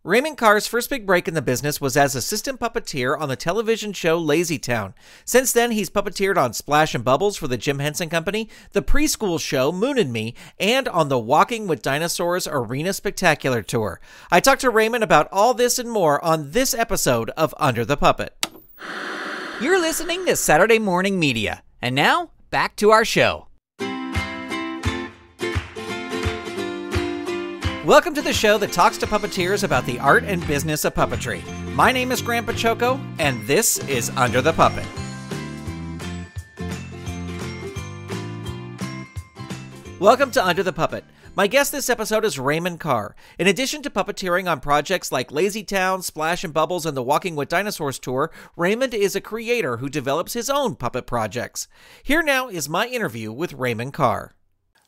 Raymond Carr's first big break in the business was as assistant puppeteer on the television show Lazytown. Since then, he's puppeteered on Splash and Bubbles for the Jim Henson Company, the preschool show Moon and Me, and on the Walking with Dinosaurs Arena Spectacular Tour. I talked to Raymond about all this and more on this episode of Under the Puppet. You're listening to Saturday Morning Media. And now, back to our show. Welcome to the show that talks to puppeteers about the art and business of puppetry. My name is Grandpa Choco, and this is Under the Puppet. Welcome to Under the Puppet. My guest this episode is Raymond Carr. In addition to puppeteering on projects like Lazytown, Splash and Bubbles, and the Walking with Dinosaurs tour, Raymond is a creator who develops his own puppet projects. Here now is my interview with Raymond Carr.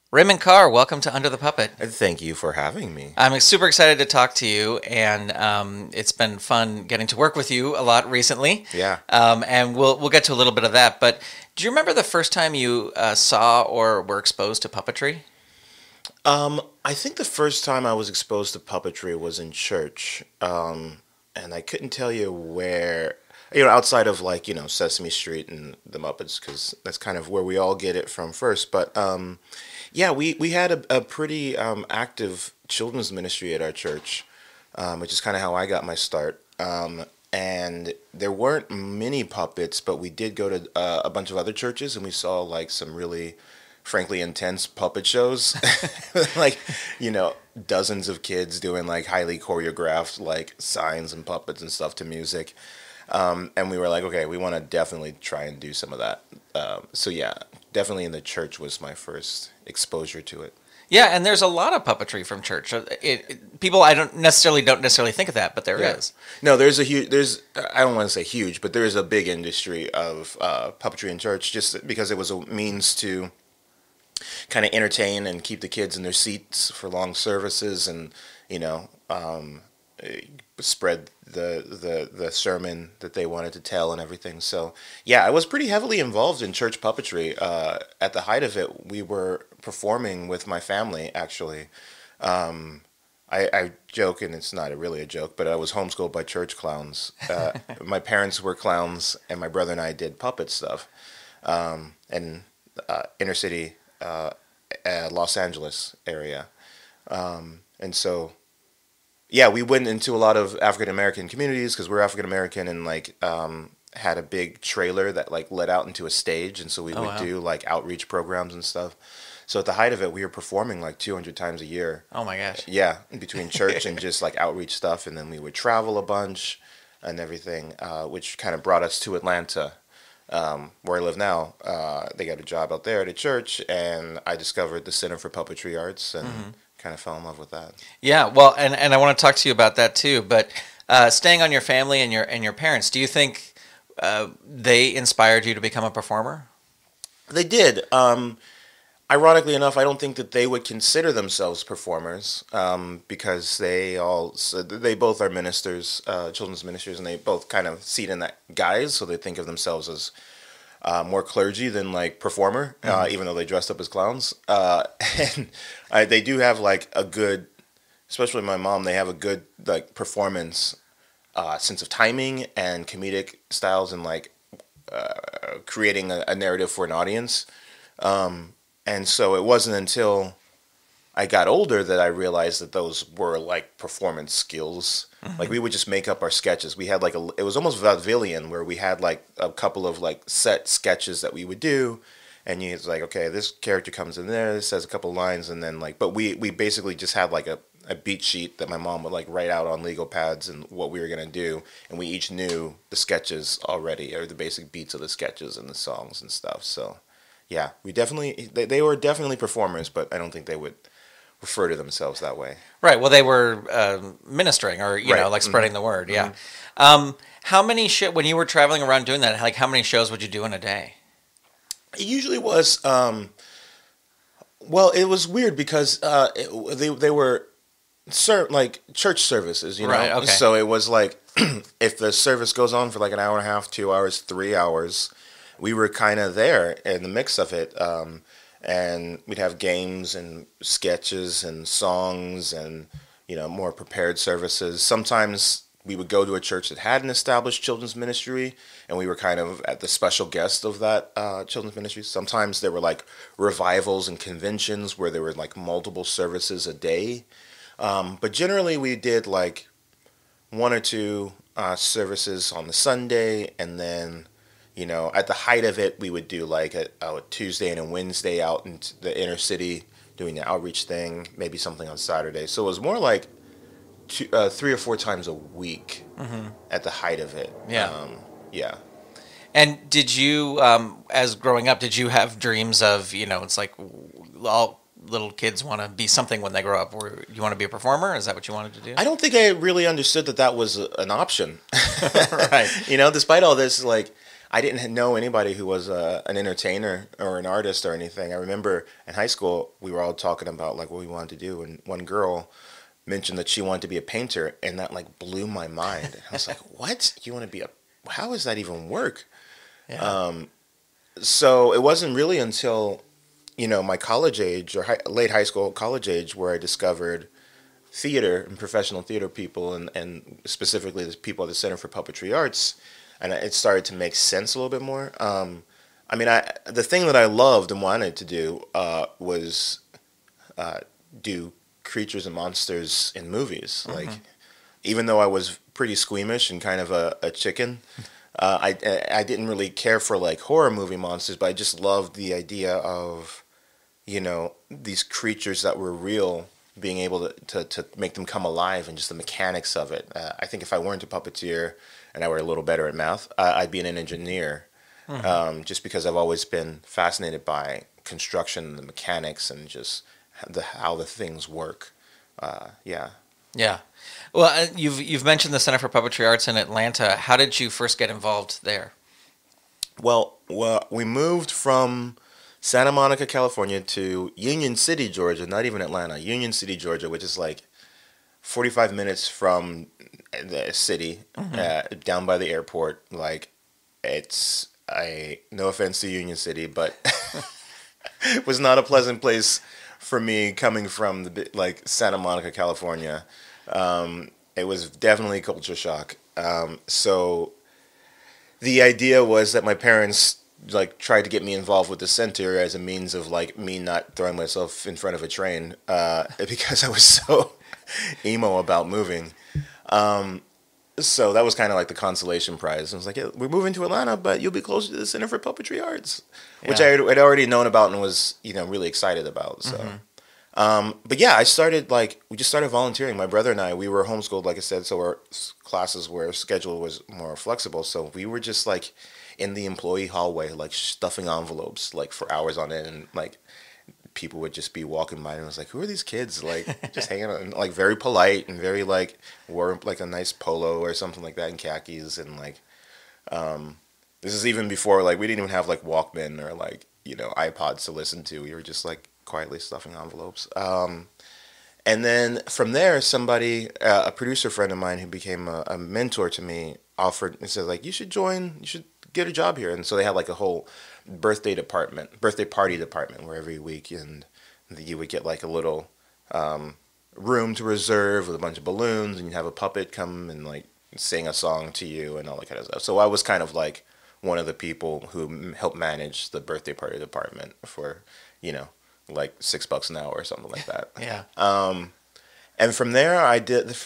Raymond Carr, welcome to Under the Puppet. Thank you for having me. I'm super excited to talk to you, and it's been fun getting to work with you a lot recently. Yeah. And we'll get to a little bit of that. But do you remember the first time you saw or were exposed to puppetry? I think the first time I was exposed to puppetry was in church, and I couldn't tell you where. Outside of Sesame Street and the Muppets, because that's kind of where we all get it from first. But yeah, we had a pretty active children's ministry at our church, which is kind of how I got my start. And there weren't many puppets, but we did go to a bunch of other churches, and we saw some really, frankly, intense puppet shows, dozens of kids doing highly choreographed signs and puppets and stuff to music. And we were like, okay, we want to definitely try and do some of that. So yeah, definitely in the church was my first exposure to it. Yeah, and there's a lot of puppetry from church. People don't necessarily think of that, but there is. No, I don't want to say huge, but there is a big industry of puppetry in church, just because it was a means to kind of entertain and keep the kids in their seats for long services, and spread the sermon that they wanted to tell and everything. So yeah, I was pretty heavily involved in church puppetry. At the height of it, we were performing with my family, actually. I joke, and it's not really a joke, but I was homeschooled by church clowns. My parents were clowns, and my brother and I did puppet stuff in inner city Los Angeles area. And so yeah, we went into a lot of African American communities because we're African American, and had a big trailer that led out into a stage, and so we would do outreach programs and stuff. So at the height of it, we were performing 200 times a year. Oh my gosh! Yeah, between church and just outreach stuff, and then we would travel a bunch and everything, which kind of brought us to Atlanta, where I live now. They got a job out there at a church, and I discovered the Center for Puppetry Arts, and kind of fell in love with that. Yeah, well, and I want to talk to you about that too. But staying on your family and your parents, do you think they inspired you to become a performer? They did. Ironically enough, I don't think that they would consider themselves performers, because they both are ministers, children's ministers, and they both kind of see it in that guise. So they think of themselves as more clergy than performer, even though they dressed up as clowns. And they do have a good, especially my mom, they have a good performance sense of timing and comedic styles, and creating a narrative for an audience. And so it wasn't until I got older that I realized that those were performance skills. We would just make up our sketches. We had it was almost vaudevillian, where we had a couple of set sketches that we would do, and it's okay, this character comes in there, says a couple lines, and then but we basically just had a beat sheet that my mom would write out on Lego pads and what we were gonna do, and we each knew the sketches already, or the basic beats of the sketches and the songs and stuff. So yeah, they were definitely performers, but I don't think they would refer to themselves that way. Right. Well, they were ministering, or spreading the word. Yeah. How many when you were traveling around doing that? How many shows would you do in a day? It usually was. Well, it was weird because they were church services, Right. Okay. So it was if the service goes on for an hour and a half, 2 hours, 3 hours, we were kind of there in the mix of it. And we'd have games and sketches and songs and more prepared services. Sometimes we would go to a church that had an established children's ministry, and we were kind of at the special guest of that children's ministry. Sometimes there were like revivals and conventions where there were like multiple services a day. But generally we did like one or two services on the Sunday, and then, at the height of it, we would do like a Tuesday and a Wednesday out in the inner city doing the outreach thing, maybe something on Saturday. So it was more like 3 or 4 times a week at the height of it. Yeah. Yeah. And did you, as growing up, did you have dreams of, it's like all little kids want to be something when they grow up? Or you want to be a performer? Is that what you wanted to do? I don't think I really understood that was an option. Right. Despite all this, like, I didn't know anybody who was an entertainer or an artist or anything. I remember in high school, we were all talking about like what we wanted to do, and one girl mentioned that she wanted to be a painter, and that like blew my mind. I was like, "What? You want to be how does that even work?" Yeah. So it wasn't really until my college age or late high school, college age, where I discovered theater and professional theater people, and specifically the people at the Center for Puppetry Arts, and it started to make sense a little bit more. The thing that I loved and wanted to do was do creatures and monsters in movies. Like, even though I was pretty squeamish and kind of a chicken, I didn't really care for like horror movie monsters, but I just loved the idea of, these creatures that were real, being able to make them come alive, and just the mechanics of it. I think if I weren't a puppeteer and I were a little better at math, I'd be an engineer, just because I've always been fascinated by construction and the mechanics and just how the things work. Yeah. Yeah. Well, you've mentioned the Center for Puppetry Arts in Atlanta. How did you first get involved there? Well, we moved from Santa Monica, California to Union City, Georgia, not even Atlanta, Union City, Georgia, which is like 45 minutes from the city, down by the airport. Like, no offense to Union City, but it was not a pleasant place for me coming from Santa Monica, California. It was definitely culture shock. So the idea was that my parents tried to get me involved with the center as a means of me not throwing myself in front of a train, because I was so emo about moving. So that was kind of like the consolation prize. I was like, yeah, we're moving to Atlanta, but you'll be closer to the Center for Puppetry Arts, which I had already known about and was, really excited about. So, but yeah, we just started volunteering. My brother and I, we were homeschooled, like I said, so our schedule was more flexible. So we were just in the employee hallway, stuffing envelopes, for hours on end, and people would just be walking by, and I was like, who are these kids? Just hanging out, and very polite, and very wore a nice polo or something like that, and khakis, and this is even before we didn't even have Walkman or iPods to listen to. We were just quietly stuffing envelopes. And then from there, somebody, a producer friend of mine who became a mentor to me, offered and said you should get a job here. And so they had a whole birthday party department where every week and you would get a little room to reserve with a bunch of balloons, and you'd have a puppet come and sing a song to you and all that kind of stuff. So I was kind of one of the people who helped manage the birthday party department for, $6 an hour or something like that. Yeah. And from there I did an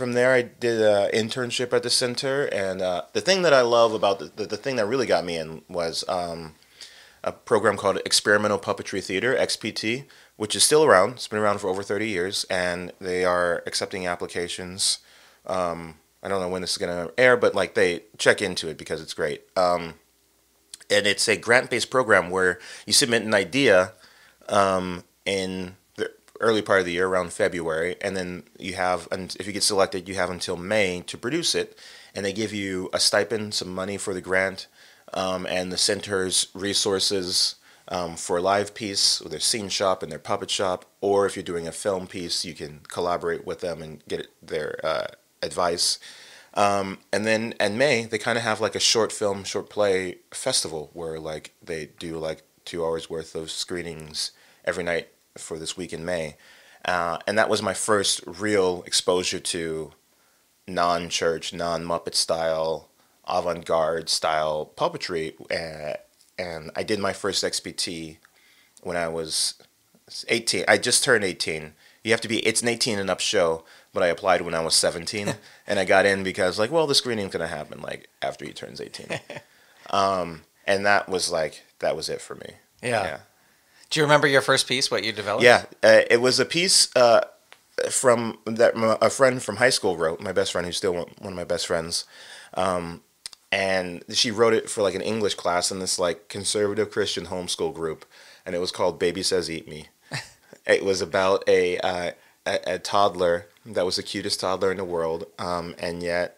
internship at the center, and the thing that I love about the thing that really got me in was a program called Experimental Puppetry Theater, XPT, which is still around. It's been around for over 30 years, and they are accepting applications. I don't know when this is going to air, but they check into it because it's great. And it's a grant-based program where you submit an idea in the early part of the year, around February, and then and if you get selected, you have until May to produce it, and they give you a stipend, some money for the grant, and the center's resources for a live piece, with their scene shop and their puppet shop, or if you're doing a film piece, you can collaborate with them and get their advice. And then in May, they kind of have a short film, short play festival where they do 2 hours worth of screenings every night for this week in May. And that was my first real exposure to non-church, non-Muppet style, avant-garde style puppetry. And I did my first XPT when I was 18. I just turned 18. You have to be, it's an 18 and up show, but I applied when I was 17, and I got in because, like, well, the screening's going to happen, like, after he turns 18. And that was it for me. Yeah. Do you remember your first piece, what you developed? Yeah, it was a piece from that a friend from high school wrote, my best friend, who's still one of my best friends. And she wrote it for, like, an English class in this, like, conservative Christian homeschool group, and it was called Baby Says Eat Me. It was about a toddler that was the cutest toddler in the world, and yet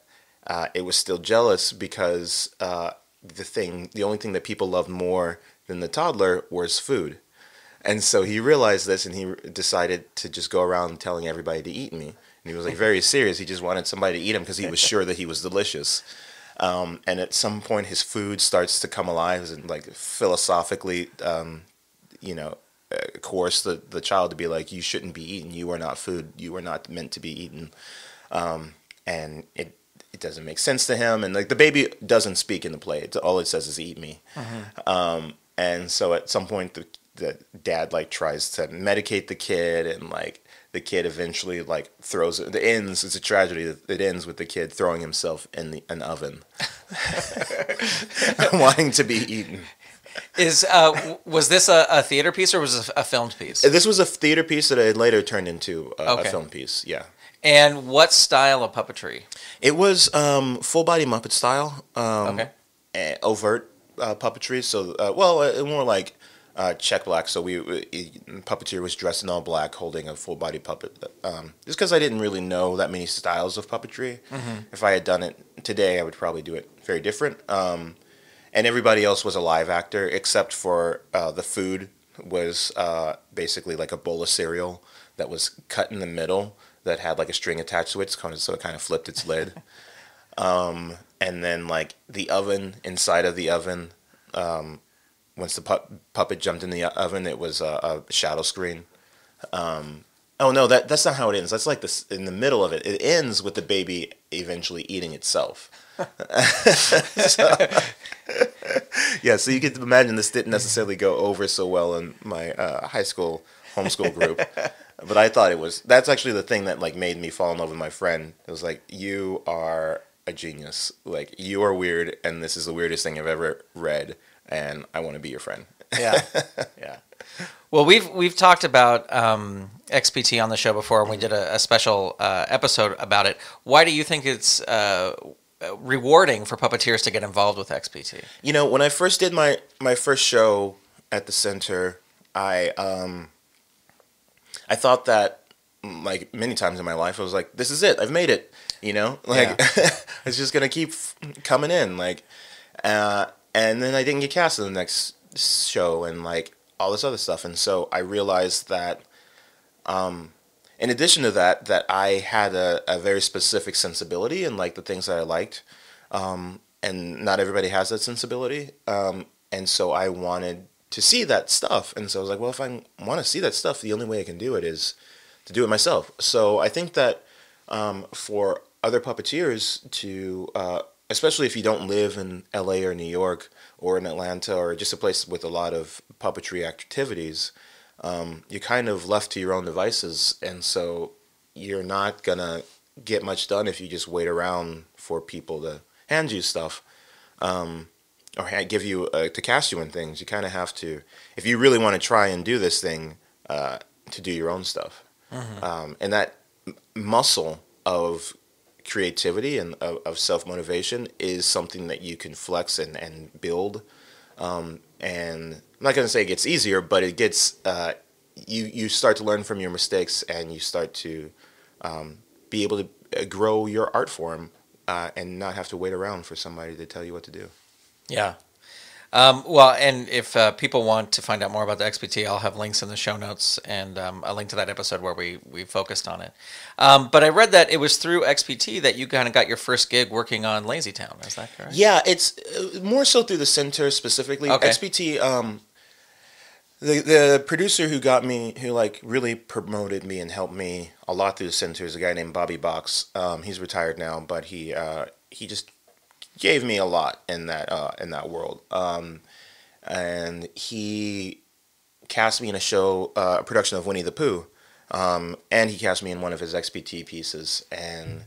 it was still jealous because the only thing that people loved more than the toddler was food. And so he realized this, and he decided to just go around telling everybody to eat me. And he was, like, very serious. He just wanted somebody to eat him because he was sure that he was delicious. And at some point, his food starts to come alive and, like, philosophically, coerce the child to be like, you shouldn't be eaten. You are not food. You are not meant to be eaten. And it doesn't make sense to him. And, like, the baby doesn't speak in the play. All it says is eat me. Mm-hmm. And so at some point, the dad, like, tries to medicate the kid, and, like, the kid eventually, like, throws it. It ends. It's a tragedy. It ends with the kid throwing himself in an oven, wanting to be eaten. Was this a theater piece, or was it a filmed piece? This was a theater piece that I later turned into a film piece. Yeah. And what style of puppetry? It was full body Muppet style. Overt puppetry. So more like check black. So puppeteer was dressed in all black, holding a full body puppet. Just because I didn't really know that many styles of puppetry. Mm-hmm. If I had done it today, I would probably do it very different. And everybody else was a live actor, except for the food was basically like a bowl of cereal that was cut in the middle that had, like, a string attached to it, so it kind of flipped its lid. And then, like, the oven, inside of the oven, once the puppet jumped in the oven, it was a shadow screen. Oh, no, that's not how it ends. That's like this in the middle of it. It ends with the baby eventually eating itself. So you can imagine this didn't necessarily go over so well in my high school homeschool group. But I thought that's actually the thing that, like, made me fall in love with my friend. It was like, you are a genius. Like, you are weird, and this is the weirdest thing I've ever read, and I want to be your friend. Yeah. Yeah. Well, we've talked about XPT on the show before, and we did a special episode about it. Why do you think it's rewarding for puppeteers to get involved with XPT? You know, when I first did my first show at the center, I thought that, like, many times in my life, I was like, this is it. I've made it. You know, like, it's just gonna keep coming in, like, and then I didn't get cast in the next show, and, like, all this other stuff, and so I realized that, in addition to that I had a very specific sensibility and, like, the things that I liked, and not everybody has that sensibility, and so I wanted to see that stuff, and so I was like, well, if I want to see that stuff, the only way I can do it is to do it myself. So I think that for other puppeteers to, especially if you don't live in LA or New York or in Atlanta or just a place with a lot of puppetry activities, you're kind of left to your own devices, and so you're not gonna get much done if you just wait around for people to hand you stuff, or give you to cast you in things. You kind of have to, if you really want to try and do this thing, to do your own stuff. Mm-hmm. And that muscle of creativity and of self-motivation is something that you can flex and build. And I'm not going to say it gets easier, but it gets, you start to learn from your mistakes, and you start to be able to grow your art form, and not have to wait around for somebody to tell you what to do. Yeah. Well, and if people want to find out more about the XPT, I'll have links in the show notes, and a link to that episode where we focused on it. But I read that it was through XPT that you kind of got your first gig working on Lazytown. Is that correct? Yeah, it's more so through the center specifically. Okay. XPT, The producer who got me, who like really promoted me and helped me a lot through the center is a guy named Bobby Box. He's retired now, but he just gave me a lot in that world. And he cast me in a show, a production of Winnie the Pooh, and he cast me in one of his XPT pieces. And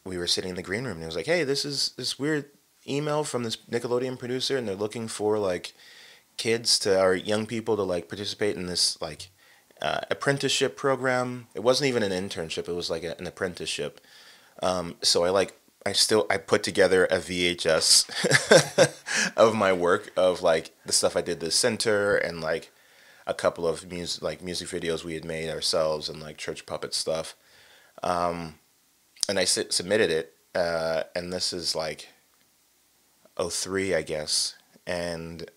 we were sitting in the green room, and he was like, "Hey, this is this weird email from this Nickelodeon producer, and they're looking for like kids or young people to like participate in this like apprenticeship program." It wasn't even an internship; it was like an apprenticeship. So I put together a VHS of my work, of like the stuff I did this center, and like a couple of music videos we had made ourselves, and like church puppet stuff. And I submitted it, and this is like 03, I guess, and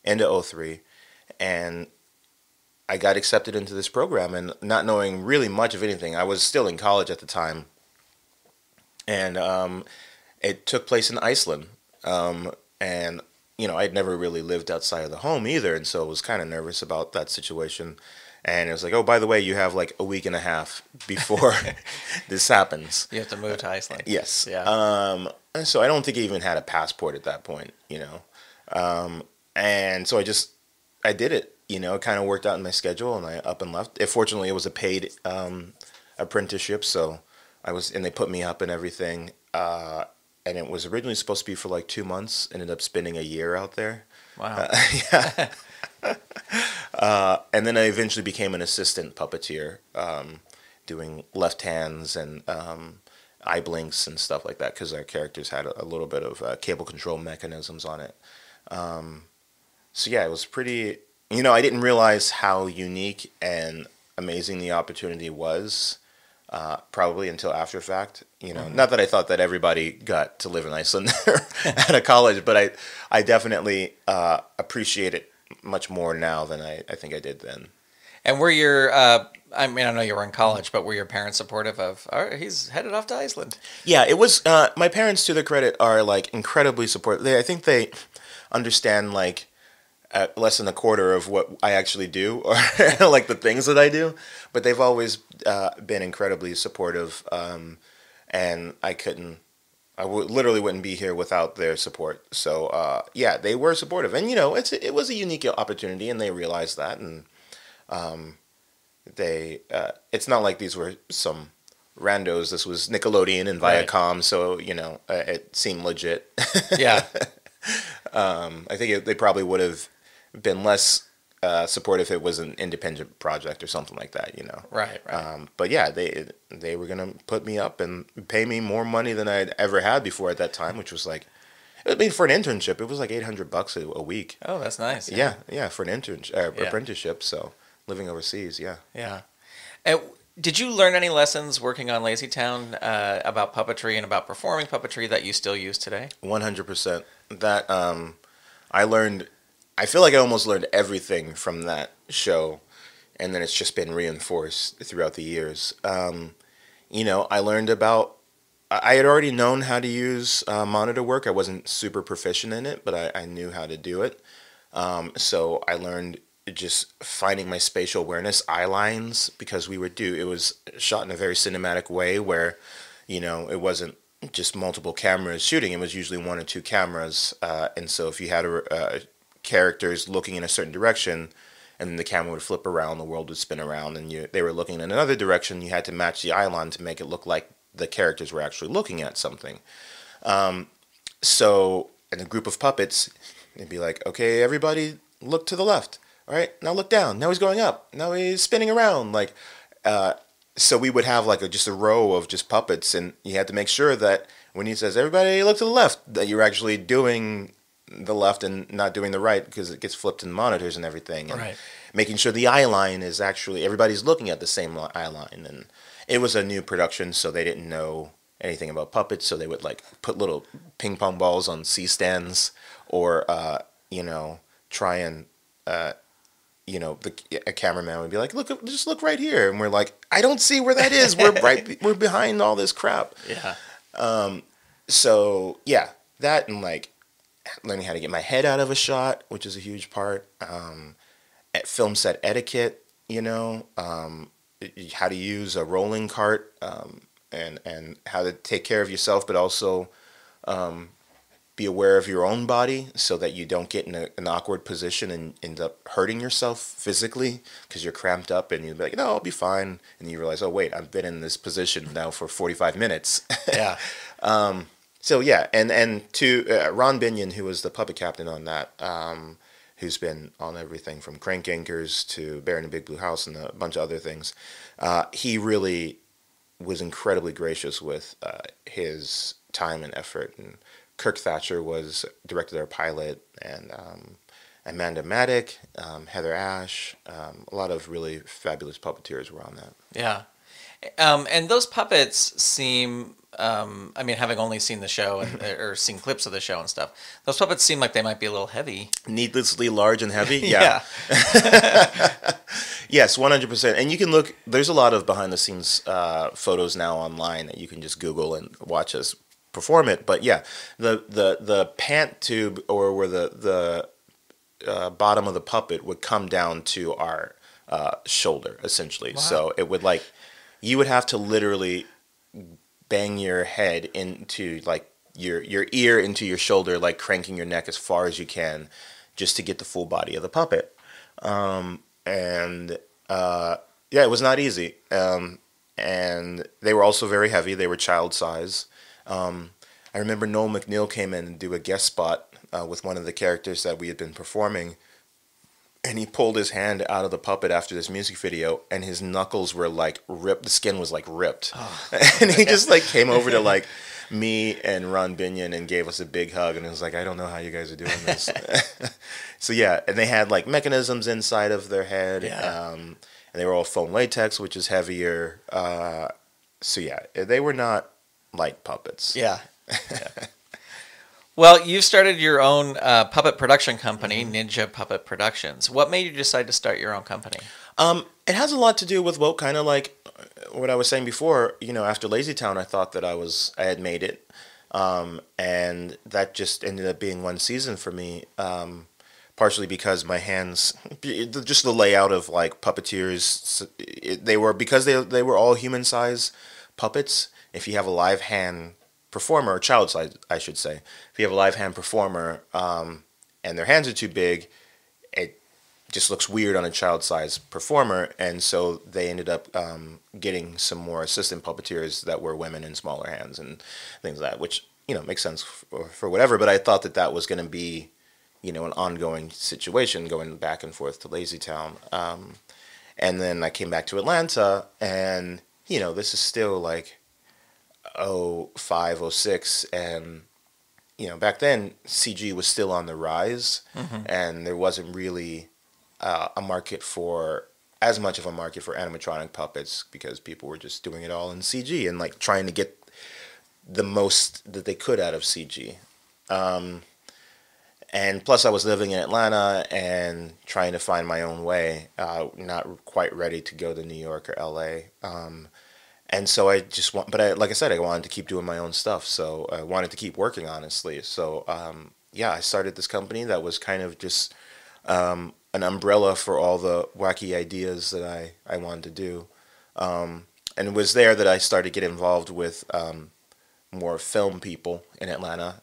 into 03, and I got accepted into this program, and not knowing really much of anything. I was still in college at the time, and it took place in Iceland, and I'd never really lived outside of the home either, and so I was kind of nervous about that situation. And it was like, oh, by the way, you have like a week and a half before this happens. You have to move to Iceland. Yes. Yeah. And so I don't think I even had a passport at that point, and so I did it, it kind of worked out in my schedule, and I up and left. Fortunately, it was a paid apprenticeship, so and they put me up and everything, and it was originally supposed to be for like 2 months, ended up spending a year out there. Wow. Yeah. And then I eventually became an assistant puppeteer, doing left hands and eye blinks and stuff like that, because our characters had a little bit of cable control mechanisms on it. So yeah, it was pretty, I didn't realize how unique and amazing the opportunity was, probably until after fact. Not that I thought that everybody got to live in Iceland at a college, but I definitely appreciate it much more now than I think I did then. And were your, I know you were in college, but were your parents supportive of, all right, he's headed off to Iceland? Yeah, it was, my parents, to their credit, are like incredibly supportive. I think they understand like less than a quarter of what I actually do, or like the things that I do, but they've always been incredibly supportive, and I literally wouldn't be here without their support. So yeah, they were supportive, and it was a unique opportunity, and they realized that, and it's not like these were some randos. This was Nickelodeon and Viacom, right. So it seemed legit. Yeah. I think they probably would have been less supportive if it was an independent project or something like that, Right. But yeah, they were gonna put me up and pay me more money than I'd ever had before at that time, which was like, for an internship, it was like $800 a week. Oh, that's nice. Yeah, for an apprenticeship. So living overseas, yeah. Yeah. Did you learn any lessons working on Lazytown about puppetry and about performing puppetry that you still use today? 100%. That I feel like I almost learned everything from that show, and then it's just been reinforced throughout the years. I learned about, I had already known how to use monitor work. I wasn't super proficient in it, but I knew how to do it. So I learned just finding my spatial awareness eye lines, because it was shot in a very cinematic way where, it wasn't just multiple cameras shooting. It was usually one or two cameras. And so if you had characters looking in a certain direction, and then the camera would flip around, the world would spin around, and they were looking in another direction, you had to match the eye line to make it look like the characters were actually looking at something. So in a group of puppets, it'd be like, okay, everybody look to the left. All right, now look down. Now he's going up. Now he's spinning around. So we would have like just a row of just puppets, and you had to make sure that when he says, everybody look to the left, that you're actually doing the left and not doing the right, because it gets flipped in monitors and everything. And right. Making sure the eye line is actually, everybody's looking at the same eye line. And it was a new production, so they didn't know anything about puppets, so they would like put little ping pong balls on C-stands, or try and a cameraman would be like, look, just look right here, and we're like, I don't see where that is. We're behind all this crap. Yeah. So yeah, that, and like learning how to get my head out of a shot, which is a huge part. At film set etiquette, how to use a rolling cart, and how to take care of yourself, but also be aware of your own body so that you don't get in an awkward position and end up hurting yourself physically because you're cramped up, and you're like, no, I'll be fine. And you realize, oh, wait, I've been in this position now for 45 minutes. Yeah. So, yeah. And to Ron Binion, who was the puppet captain on that, who's been on everything from Crank Anchors to Bear in the Big Blue House and a bunch of other things, he really was incredibly gracious with his time and effort. And Kirk Thatcher directed our pilot, and Amanda Maddock, Heather Ash, a lot of really fabulous puppeteers were on that. Yeah. And those puppets seem, having only seen the show or seen clips of the show and stuff, those puppets seem like they might be a little heavy. Needlessly large and heavy? Yeah. Yes, 100%. And you can look, there's a lot of behind the scenes photos now online that you can just Google and watch us perform it. But yeah, the pant tube, or where the bottom of the puppet would come down to our shoulder, essentially. Wow. So it would you would have to literally bang your head into your ear into your shoulder, like cranking your neck as far as you can, just to get the full body of the puppet. Yeah, it was not easy. And they were also very heavy. They were child size. I remember Noel McNeil came in and do a guest spot with one of the characters that we had been performing, and he pulled his hand out of the puppet after this music video, and his knuckles were ripped. The skin was ripped. Oh, and he just came over to me and Ron Binion and gave us a big hug, and it was I don't know how you guys are doing this. So yeah, and they had mechanisms inside of their head. Yeah. And they were all foam latex, which is heavier. So yeah, they were not light puppets. Yeah. Yeah. Well, you started your own puppet production company, Ninja Puppet Productions. What made you decide to start your own company? It has a lot to do with what I was saying before. After Lazytown, I thought that I had made it, and that just ended up being one season for me. Partially because my hands, just the layout of puppeteers, they were all human size puppets. If you have a live hand performer, or child size, I should say, if you have a live hand performer, and their hands are too big, it just looks weird on a child size performer. And so they ended up getting some more assistant puppeteers that were women and smaller hands and things like that, which makes sense for whatever. But I thought that was going to be an ongoing situation, going back and forth to Lazytown. And then I came back to Atlanta, and this is still 05, 06, and back then CG was still on the rise, and there wasn't really a market for as much of a market for animatronic puppets, because people were just doing it all in CG and trying to get the most that they could out of CG. And plus I was living in Atlanta and trying to find my own way, not quite ready to go to New York or LA. And so like I said, I wanted to keep doing my own stuff. So I wanted to keep working, honestly. So, I started this company that was kind of just an umbrella for all the wacky ideas that I wanted to do. And it was there that I started to get involved with more film people in Atlanta.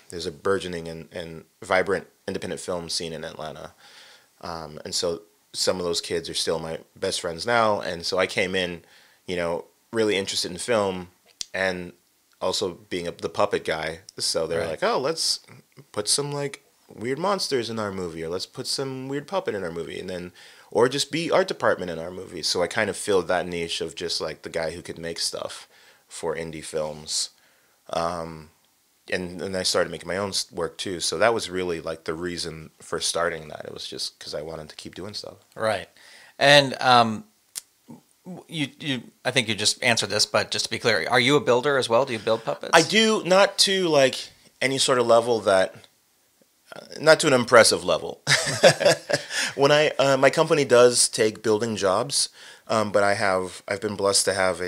There's a burgeoning and vibrant independent film scene in Atlanta. And so some of those kids are still my best friends now. And so I came in, really interested in film and also being the puppet guy. So they're right. oh, let's put some weird monsters in our movie, or let's put some weird puppet in our movie, and then, or just be art department in our movie. So I kind of filled that niche of just the guy who could make stuff for indie films. And I started making my own work too. So that was really the reason for starting that. It was just because I wanted to keep doing stuff. Right. And you I think you just answered this, but just to be clear, are you a builder as well? Do you build puppets? I do, not to any sort of level not to an impressive level. When my company does take building jobs, but I've been blessed to have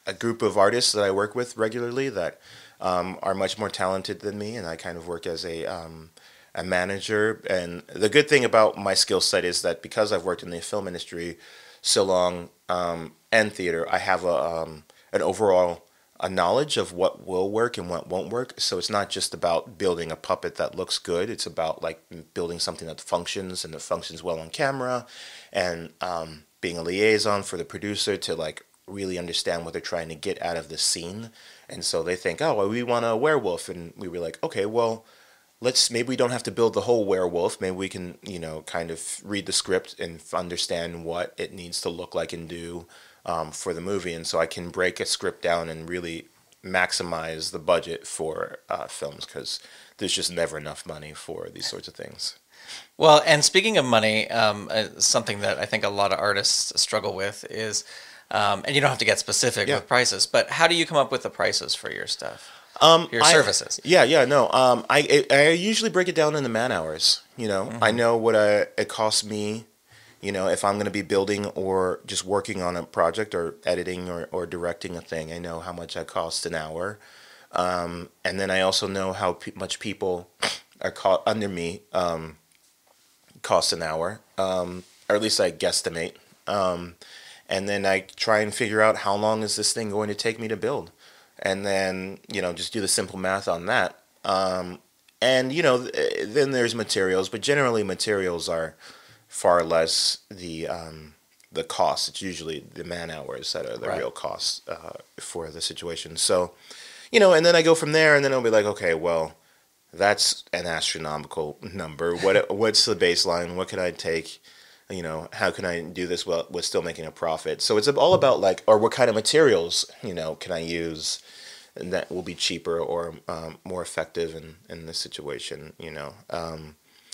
a group of artists that I work with regularly that are much more talented than me, and I kind of work as a manager. And the good thing about my skill set is that because I've worked in the film industry so long, and theater, I have an overall a knowledge of what will work and what won't work. So it's not just about building a puppet that looks good. It's about like building something that functions and that functions well on camera, and being a liaison for the producer to like really understand what they're trying to get out of the scene. And so they think, oh, well, we want a werewolf, and we were like, okay, well, maybe we don't have to build the whole werewolf. Maybe we can, kind of read the script and understand what it needs to look like and do for the movie. And so I can break a script down and really maximize the budget for films, because there's just never enough money for these sorts of things. Well, and speaking of money, something that I think a lot of artists struggle with is, and you don't have to get specific with prices, but how do you come up with the prices for your stuff? Your services. I usually break it down into man hours. I know what it costs me, if I'm going to be building or just working on a project or editing or directing a thing. I know how much I cost an hour. And then I also know how much people are under me cost an hour, or at least I guesstimate. And then I try and figure out how long is this thing going to take me to build. And then, just do the simple math on that. And, then there's materials, but generally materials are far less the cost. It's usually the man hours that are the real cost for the situation. So, and then I go from there, and then I'll be like, okay, well, that's an astronomical number. What's the baseline? What can I take? How can I do this while still making a profit? So it's all about or what kind of materials, can I use, and that will be cheaper or more effective in this situation,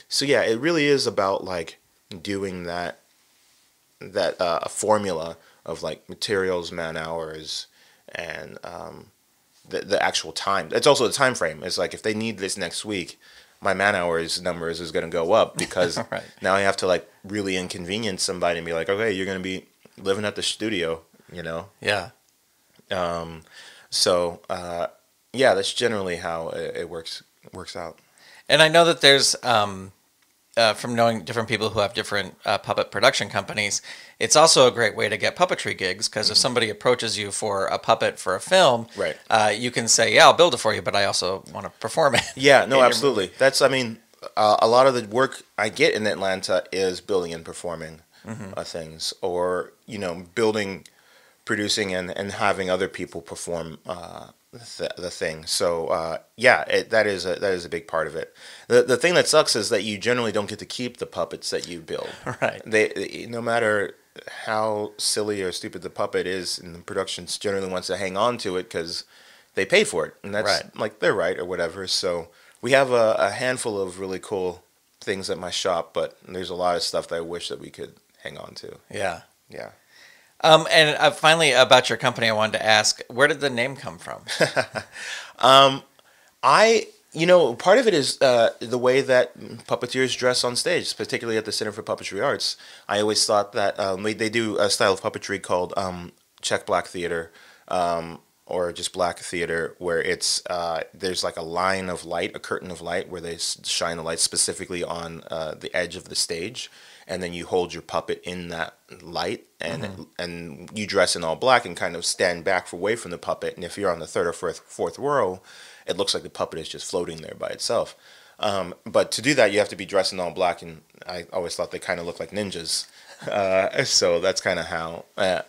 So yeah, it really is about doing that formula of materials, man hours, and the actual time. It's also the time frame. It's if they need this next week, my man hours numbers is going to go up, because now I have to really inconvenience somebody and be like, okay, you're going to be living at the studio, Yeah. So that's generally how it works out. And I know that there's, from knowing different people who have different puppet production companies, it's also a great way to get puppetry gigs, because if somebody approaches you for a puppet for a film, you can say, yeah, I'll build it for you, but I also want to perform it. Yeah, no, absolutely. That's, a lot of the work I get in Atlanta is building and performing things, or, building, producing, and having other people perform the thing. So that is a big part of it. The thing that sucks is that you generally don't get to keep the puppets that you build. Right. They no matter how silly or stupid the puppet is, and the production generally wants to hang on to it because they pay for it, and that's they're right or whatever. So we have a handful of really cool things at my shop, but there's a lot of stuff that I wish that we could hang on to. Yeah. Yeah. And finally, about your company, I wanted to ask, where did the name come from? Part of it is the way that puppeteers dress on stage, particularly at the Center for Puppetry Arts. I always thought that they do a style of puppetry called check black theater, or just black theater, where it's there's a line of light, a curtain of light, where they shine the light specifically on the edge of the stage. And then you hold your puppet in that light, and you dress in all black and kind of stand back away from the puppet. And if you're on the third or fourth row, it looks like the puppet is just floating there by itself. But to do that, you have to be dressed in all black, and I always thought they kind of looked like ninjas. So that's kind of how that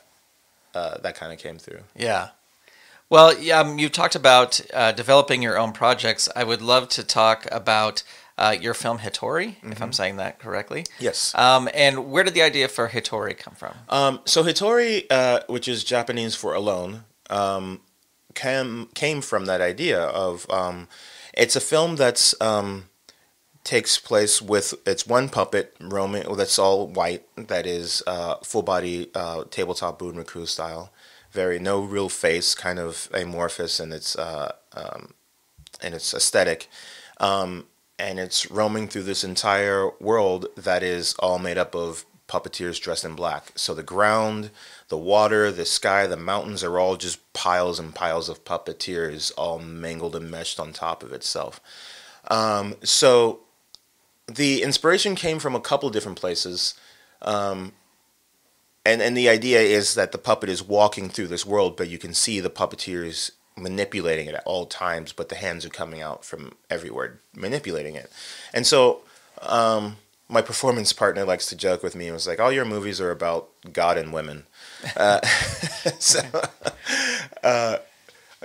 kind of came through. Yeah. Well, you talked about developing your own projects. I would love to talk about your film Hitori, if I'm saying that correctly. Yes. And where did the idea for Hitori come from? So Hitori, which is Japanese for alone, came from that idea of it's a film that's takes place with it's one puppet roaming that's all white, that is full body tabletop Bunraku style, no real face, kind of amorphous in its aesthetic. And it's roaming through this entire world that is all made up of puppeteers dressed in black. So the ground, the water, the sky, the mountains are all just piles and piles of puppeteers all mangled and meshed on top of itself. So the inspiration came from a couple different places. And the idea is that the puppet is walking through this world, but you can see the puppeteers manipulating it at all times, but the hands are coming out from everywhere manipulating it. And so my performance partner likes to joke with me and was like, all your movies are about God and women. So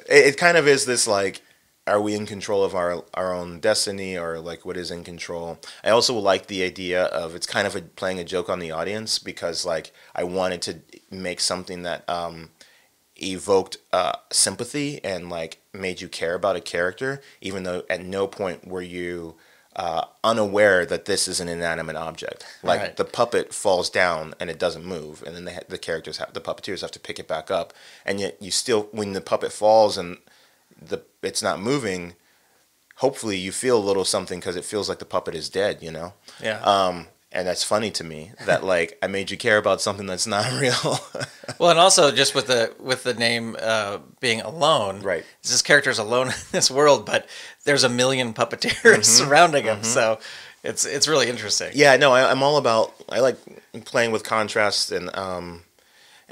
it kind of is this like, are we in control of our own destiny, or like what is in control? I also like the idea of it's kind of playing a joke on the audience, because like I wanted to make something that evoked sympathy and like made you care about a character, even though at no point were you unaware that this is an inanimate object. Like Right. the puppet falls down and it doesn't move, and then the puppeteers have to pick it back up, and yet you still, when the puppet falls and it's not moving, hopefully you feel a little something because it feels like the puppet is dead, you know? Yeah. And that's funny to me that like I made you care about something that's not real. Well, and also just with the name being alone, Right. This character is alone in this world, but there's a million puppeteers surrounding him, so it's really interesting. Yeah, no, I'm all about. I like playing with contrast and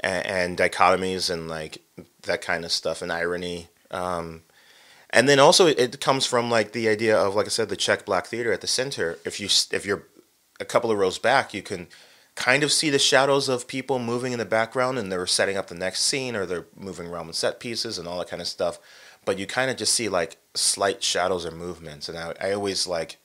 dichotomies and like that kind of stuff and irony. And then also it comes from like the idea of, like I said, the Czech Black Theater at the center. If you're a couple of rows back, you can kind of see the shadows of people moving in the background, and they're setting up the next scene, or they're moving around with set pieces and all that kind of stuff. But you kind of just see like slight shadows or movements, and I always like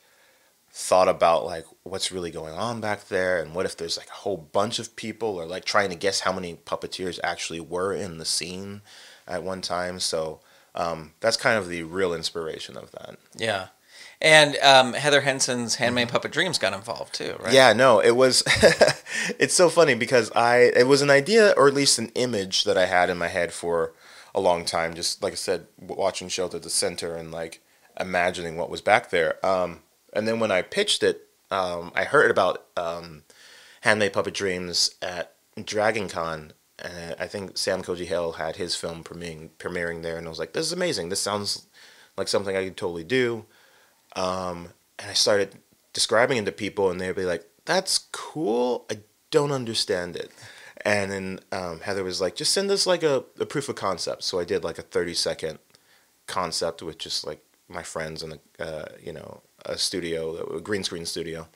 thought about like what's really going on back there, and what if there's like a whole bunch of people, or like trying to guess how many puppeteers actually were in the scene at one time. So that's kind of the real inspiration of that. Yeah. And Heather Henson's Handmade Puppet Dreams got involved too, right? Yeah, no, it was. It's so funny because it was an idea, or at least an image that I had in my head for a long time. Just like I said, watching shows at the center and like imagining what was back there. And then when I pitched it, I heard about Handmade Puppet Dreams at Dragon Con. And I think Sam Koji Hale had his film premiering there, and I was like, "This is amazing. This sounds like something I could totally do." And I started describing it to people, and they'd be like, "That's cool. I don't understand it." And then Heather was like, "Just send us like a proof of concept." So I did like a 30-second concept with just like my friends and a studio, a green screen studio.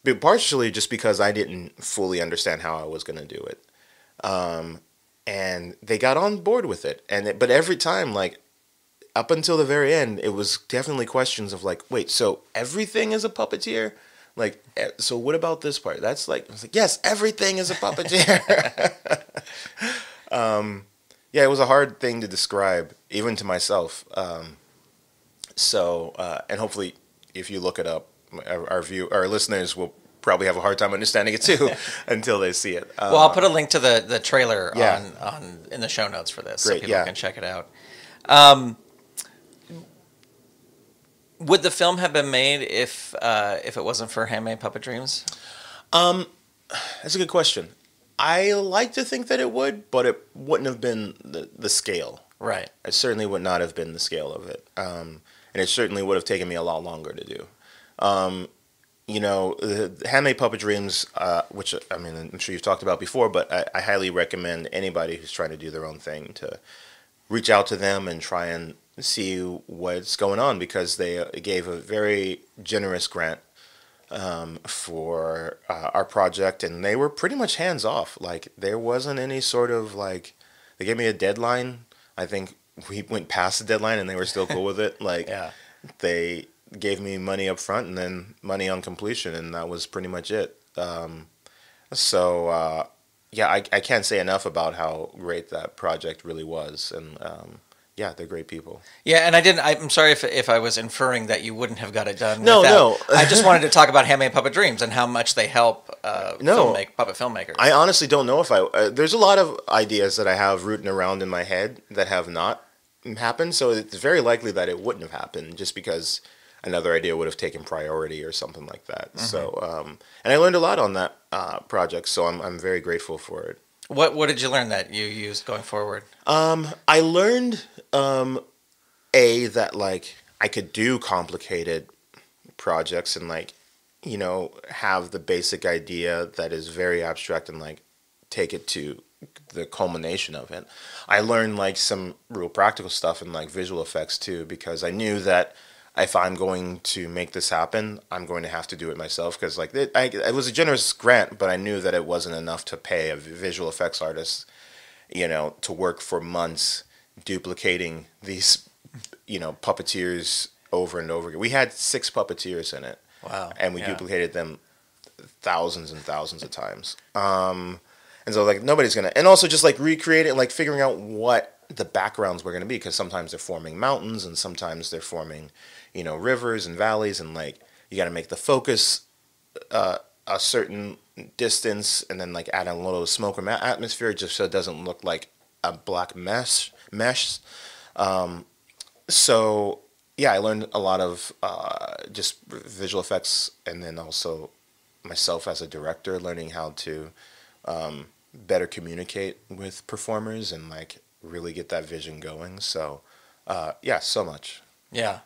But partially just because I didn't fully understand how I was going to do it. And they got on board with it. But every time, like, up until the very end, it was definitely questions of like, wait, so everything is a puppeteer? Like, so what about this part? That's like, I was like, yes, everything is a puppeteer. Yeah, it was a hard thing to describe, even to myself. And hopefully, if you look it up, our listeners will probably have a hard time understanding it too until they see it. Well, I'll put a link to the trailer Yeah. on in the show notes for this, Great, so people yeah. can check it out. Would the film have been made if it wasn't for Handmade Puppet Dreams? That's a good question. I like to think that it would, but it wouldn't have been the scale. Right. It certainly would not have been the scale of it. And it certainly would have taken me a lot longer to do. The Handmade Puppet Dreams, which, I mean, I'm sure you've talked about before, but I highly recommend anybody who's trying to do their own thing to reach out to them and try and see what's going on, because they gave a very generous grant for our project, and they were pretty much hands off. Like, there wasn't any sort of like, they gave me a deadline. I think we went past the deadline and they were still cool with it. Like, Yeah. They gave me money up front and then money on completion, and that was pretty much it. Yeah, I can't say enough about how great that project really was, and yeah, they're great people. Yeah, and I'm sorry if I was inferring that you wouldn't have got it done. No, without, no. I just wanted to talk about Handmade Puppet Dreams and how much they help puppet filmmakers. I honestly don't know if there's a lot of ideas that I have rooting around in my head that have not happened, so it's very likely that it wouldn't have happened, just because another idea would have taken priority or something like that. So, and I learned a lot on that project, so I'm very grateful for it. What did you learn that you used going forward? I learned that like I could do complicated projects and like have the basic idea that is very abstract and like take it to the culmination of it. I learned like some real practical stuff and like visual effects too, because I knew that if I'm going to make this happen, I'm going to have to do it myself, because like it was a generous grant, but I knew that it wasn't enough to pay a visual effects artist, to work for months duplicating these, puppeteers over and over again. We had 6 puppeteers in it. Wow. And we duplicated them thousands and thousands of times. And so like nobody's gonna, and also just like recreating, like figuring out what the backgrounds were gonna be, because sometimes they're forming mountains and sometimes they're forming, rivers and valleys, and like you got to make the focus a certain distance, and then like add a little smoke or atmosphere just so it doesn't look like a black mesh. So yeah, I learned a lot of just visual effects, and then also myself as a director, learning how to better communicate with performers and like really get that vision going. So yeah, so much. Yeah.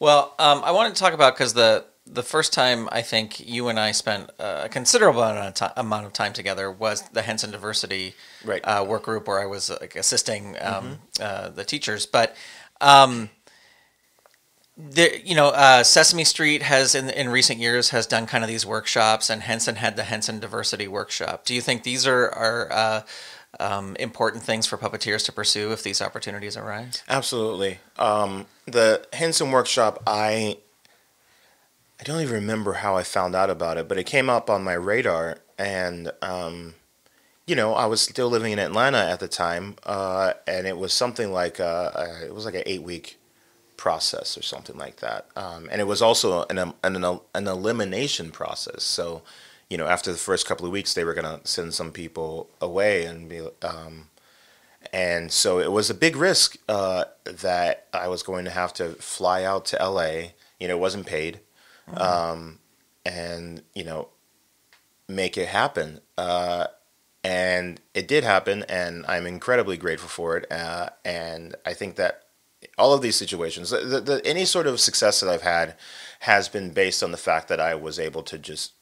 Well, I wanted to talk about, because the first time I think you and I spent a considerable amount of time together was the Henson Diversity work group, where I was like assisting the teachers. But Sesame Street has in recent years has done kind of these workshops, and Henson had the Henson Diversity Workshop. Do you think these are important things for puppeteers to pursue if these opportunities arise? Absolutely. The Henson Workshop, I don't even remember how I found out about it, but it came up on my radar, and I was still living in Atlanta at the time, and it was something like it was like an 8-week process or something like that, and it was also an elimination process. So, after the first couple of weeks, they were gonna send some people away, and so it was a big risk that I was going to have to fly out to LA. It wasn't paid, and make it happen. And it did happen, and I'm incredibly grateful for it. And I think that all of these situations, any sort of success that I've had has been based on the fact that I was able to just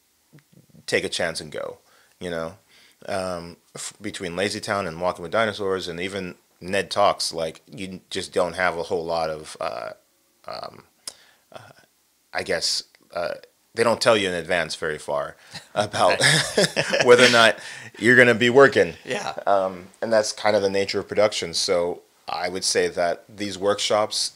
take a chance and go, between Lazytown and Walking with Dinosaurs, and even Ned Talks, like you just don't have a whole lot of, I guess, they don't tell you in advance very far about whether or not you're going to be working. Yeah. And that's kind of the nature of production. So I would say that these workshops,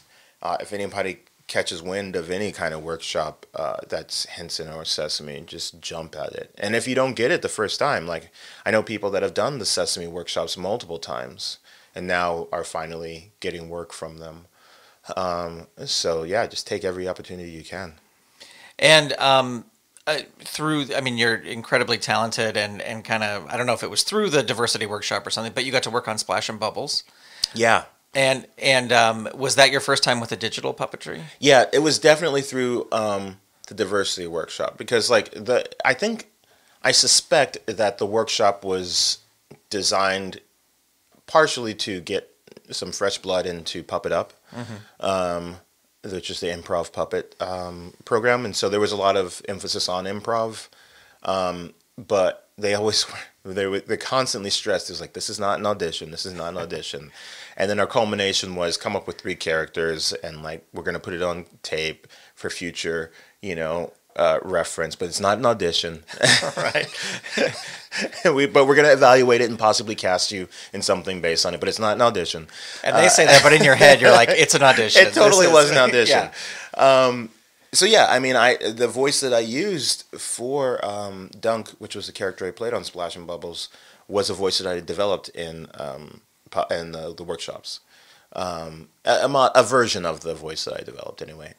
if anybody catches wind of any kind of workshop that's Henson or Sesame, just jump at it. And if you don't get it the first time, like I know people that have done the Sesame workshops multiple times and now are finally getting work from them. So yeah, just take every opportunity you can. And you're incredibly talented, and kind of, I don't know if it was through the diversity workshop or something, but you got to work on Splash and Bubbles. Yeah. And was that your first time with the digital puppetry? Yeah, it was definitely through the diversity workshop, because I suspect that the workshop was designed partially to get some fresh blood into Puppet Up, which is the improv puppet program, and so there was a lot of emphasis on improv, but they always they constantly stressed, is like, this is not an audition, this is not an audition. And then our culmination was come up with 3 characters, and like we're gonna put it on tape for future, reference, but it's not an audition. Right. But we're gonna evaluate it and possibly cast you in something based on it, but it's not an audition. And they say that, but in your head you're like, it's an audition. It totally was an audition. Yeah. So yeah, I mean, the voice that I used for Dunk, which was the character I played on Splash and Bubbles, was a voice that I developed in the workshops. A version of the voice that I developed anyway.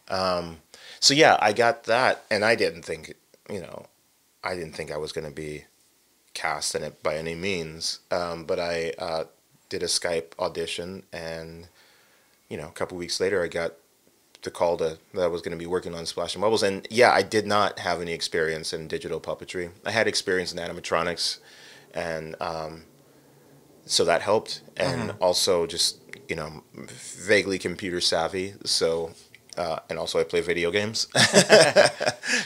So yeah, I got that, and I didn't think I was going to be cast in it by any means. But I did a Skype audition, and a couple weeks later, I got the call that I was going to be working on Splash and Bubbles. And yeah, I did not have any experience in digital puppetry. I had experience in animatronics, and so that helped. And also just, vaguely computer savvy. So, and also I play video games.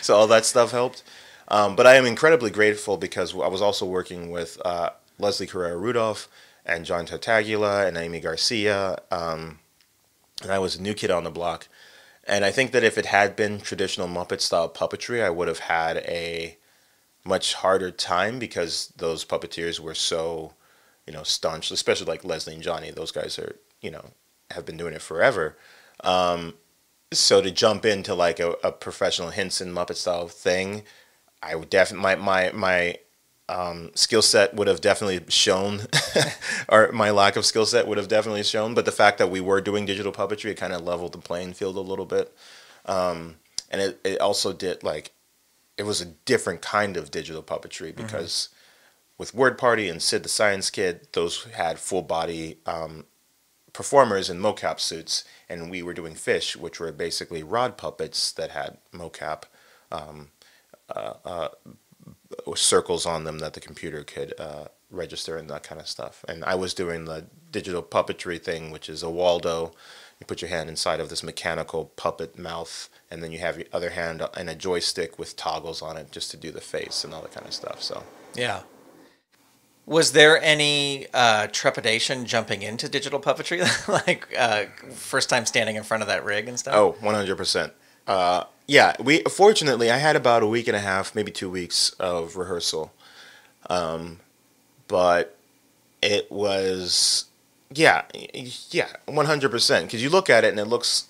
So all that stuff helped. But I am incredibly grateful because I was also working with Leslie Carrera-Rudolph and John Tartaglia and Amy Garcia. And I was a new kid on the block. And I think that if it had been traditional Muppet-style puppetry, I would have had a much harder time because those puppeteers were so, staunch, especially like Leslie and Johnny. Those guys are, have been doing it forever. So to jump into like a professional Henson Muppet-style thing, I would definitely, my skill set would have definitely shown, or my lack of skill set would have definitely shown. But the fact that we were doing digital puppetry, it kind of leveled the playing field a little bit. And it also did, like, it was a different kind of digital puppetry because with Word Party and Sid the Science Kid, those had full body performers in mocap suits. And we were doing Fish, which were basically rod puppets that had mocap circles on them that the computer could register and that kind of stuff. And I was doing the digital puppetry thing, which is a Waldo. You put your hand inside of this mechanical puppet mouth, and then you have your other hand and a joystick with toggles on it just to do the face and all that kind of stuff. So yeah. Was there any trepidation jumping into digital puppetry? Like first time standing in front of that rig and stuff? Oh, 100%. Yeah, fortunately I had about a week and a half, maybe 2 weeks of rehearsal. But it was, yeah, 100%. Because you look at it and it looks,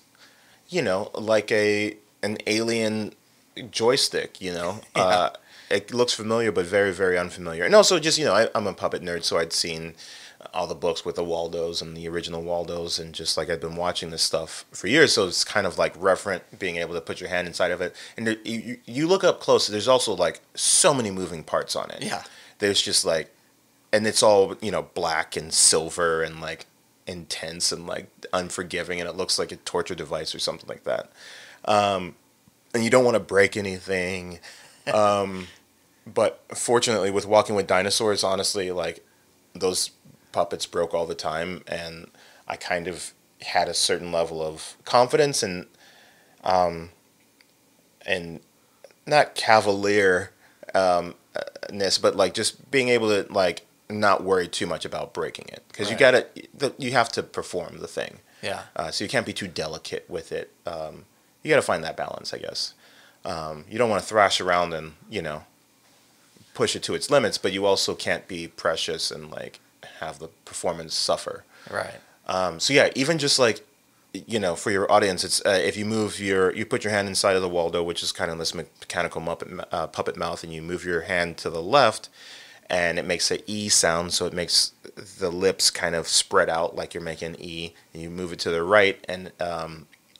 like an alien joystick, Yeah. It looks familiar, but very, very unfamiliar. And also just, I'm a puppet nerd, so I'd seen all the books with the Waldos and the original Waldos, and just like I'd been watching this stuff for years, so it's kind of like referent, being able to put your hand inside of it. And you look up close, there's also like so many moving parts on it. Yeah. There's just like, and it's all, black and silver and like intense and like unforgiving, and it looks like a torture device or something like that. And you don't want to break anything. But fortunately with Walking with Dinosaurs, honestly, like those puppets broke all the time, and I kind of had a certain level of confidence and not cavalier ness, but like just being able to like not worry too much about breaking it, because you have to perform the thing. Yeah. So you can't be too delicate with it. You got to find that balance, I guess. You don't want to thrash around and push it to its limits, but you also can't be precious and like have the performance suffer. Right. So yeah, even just like, for your audience, it's if you move you put your hand inside of the Waldo, which is kind of this mechanical puppet mouth, and you move your hand to the left, and it makes an E sound, so it makes the lips kind of spread out like you're making an E, and you move it to the right, and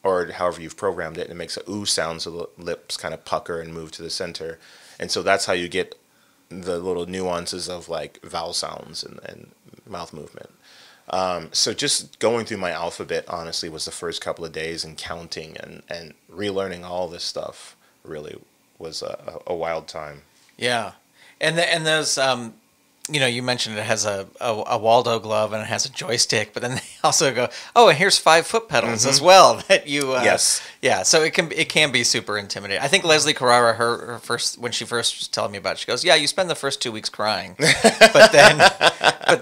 or however you've programmed it, and it makes a ooh sound, so the lips kind of pucker and move to the center. And so that's how you get the little nuances of like vowel sounds and mouth movement. So just going through my alphabet, honestly, was the first couple of days, and counting and relearning all this stuff really was a wild time. Yeah. And those, you mentioned it has a Waldo glove and it has a joystick, but then they also go, oh, and here's 5 foot pedals as well that you. Yes. Yeah. So it can be super intimidating. I think Leslie Carrara, her first, when she first was telling me about it, she goes, yeah, you spend the first 2 weeks crying, but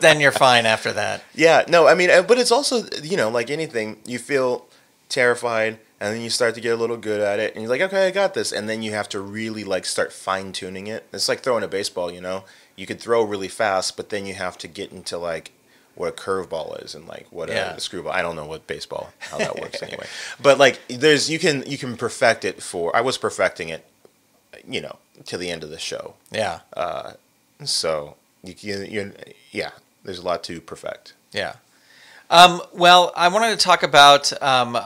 then you're fine after that. Yeah. No, I mean, but it's also, like anything, you feel terrified, and then you start to get a little good at it, and you're like, okay, I got this. And then you have to really like start fine tuning it. It's like throwing a baseball, You could throw really fast, but then you have to get into like what a curveball is and like what a screwball. I don't know what baseball, how that works anyway. But like you can perfect it I was perfecting it, to the end of the show. Yeah. So there's a lot to perfect. Yeah. Well, I wanted to talk about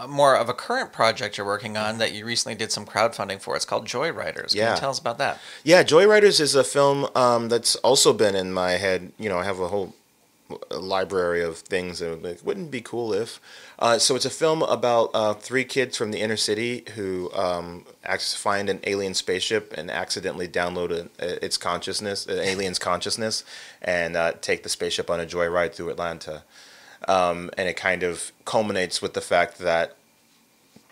more of a current project you're working on that you recently did some crowdfunding for. It's called Joyriders. Can you tell us about that? Yeah, Joyriders is a film that's also been in my head. I have a whole library of things. That wouldn't be cool if. So it's a film about 3 kids from the inner city who find an alien spaceship and accidentally download its consciousness, an alien's consciousness, and take the spaceship on a joyride through Atlanta. And it kind of culminates with the fact that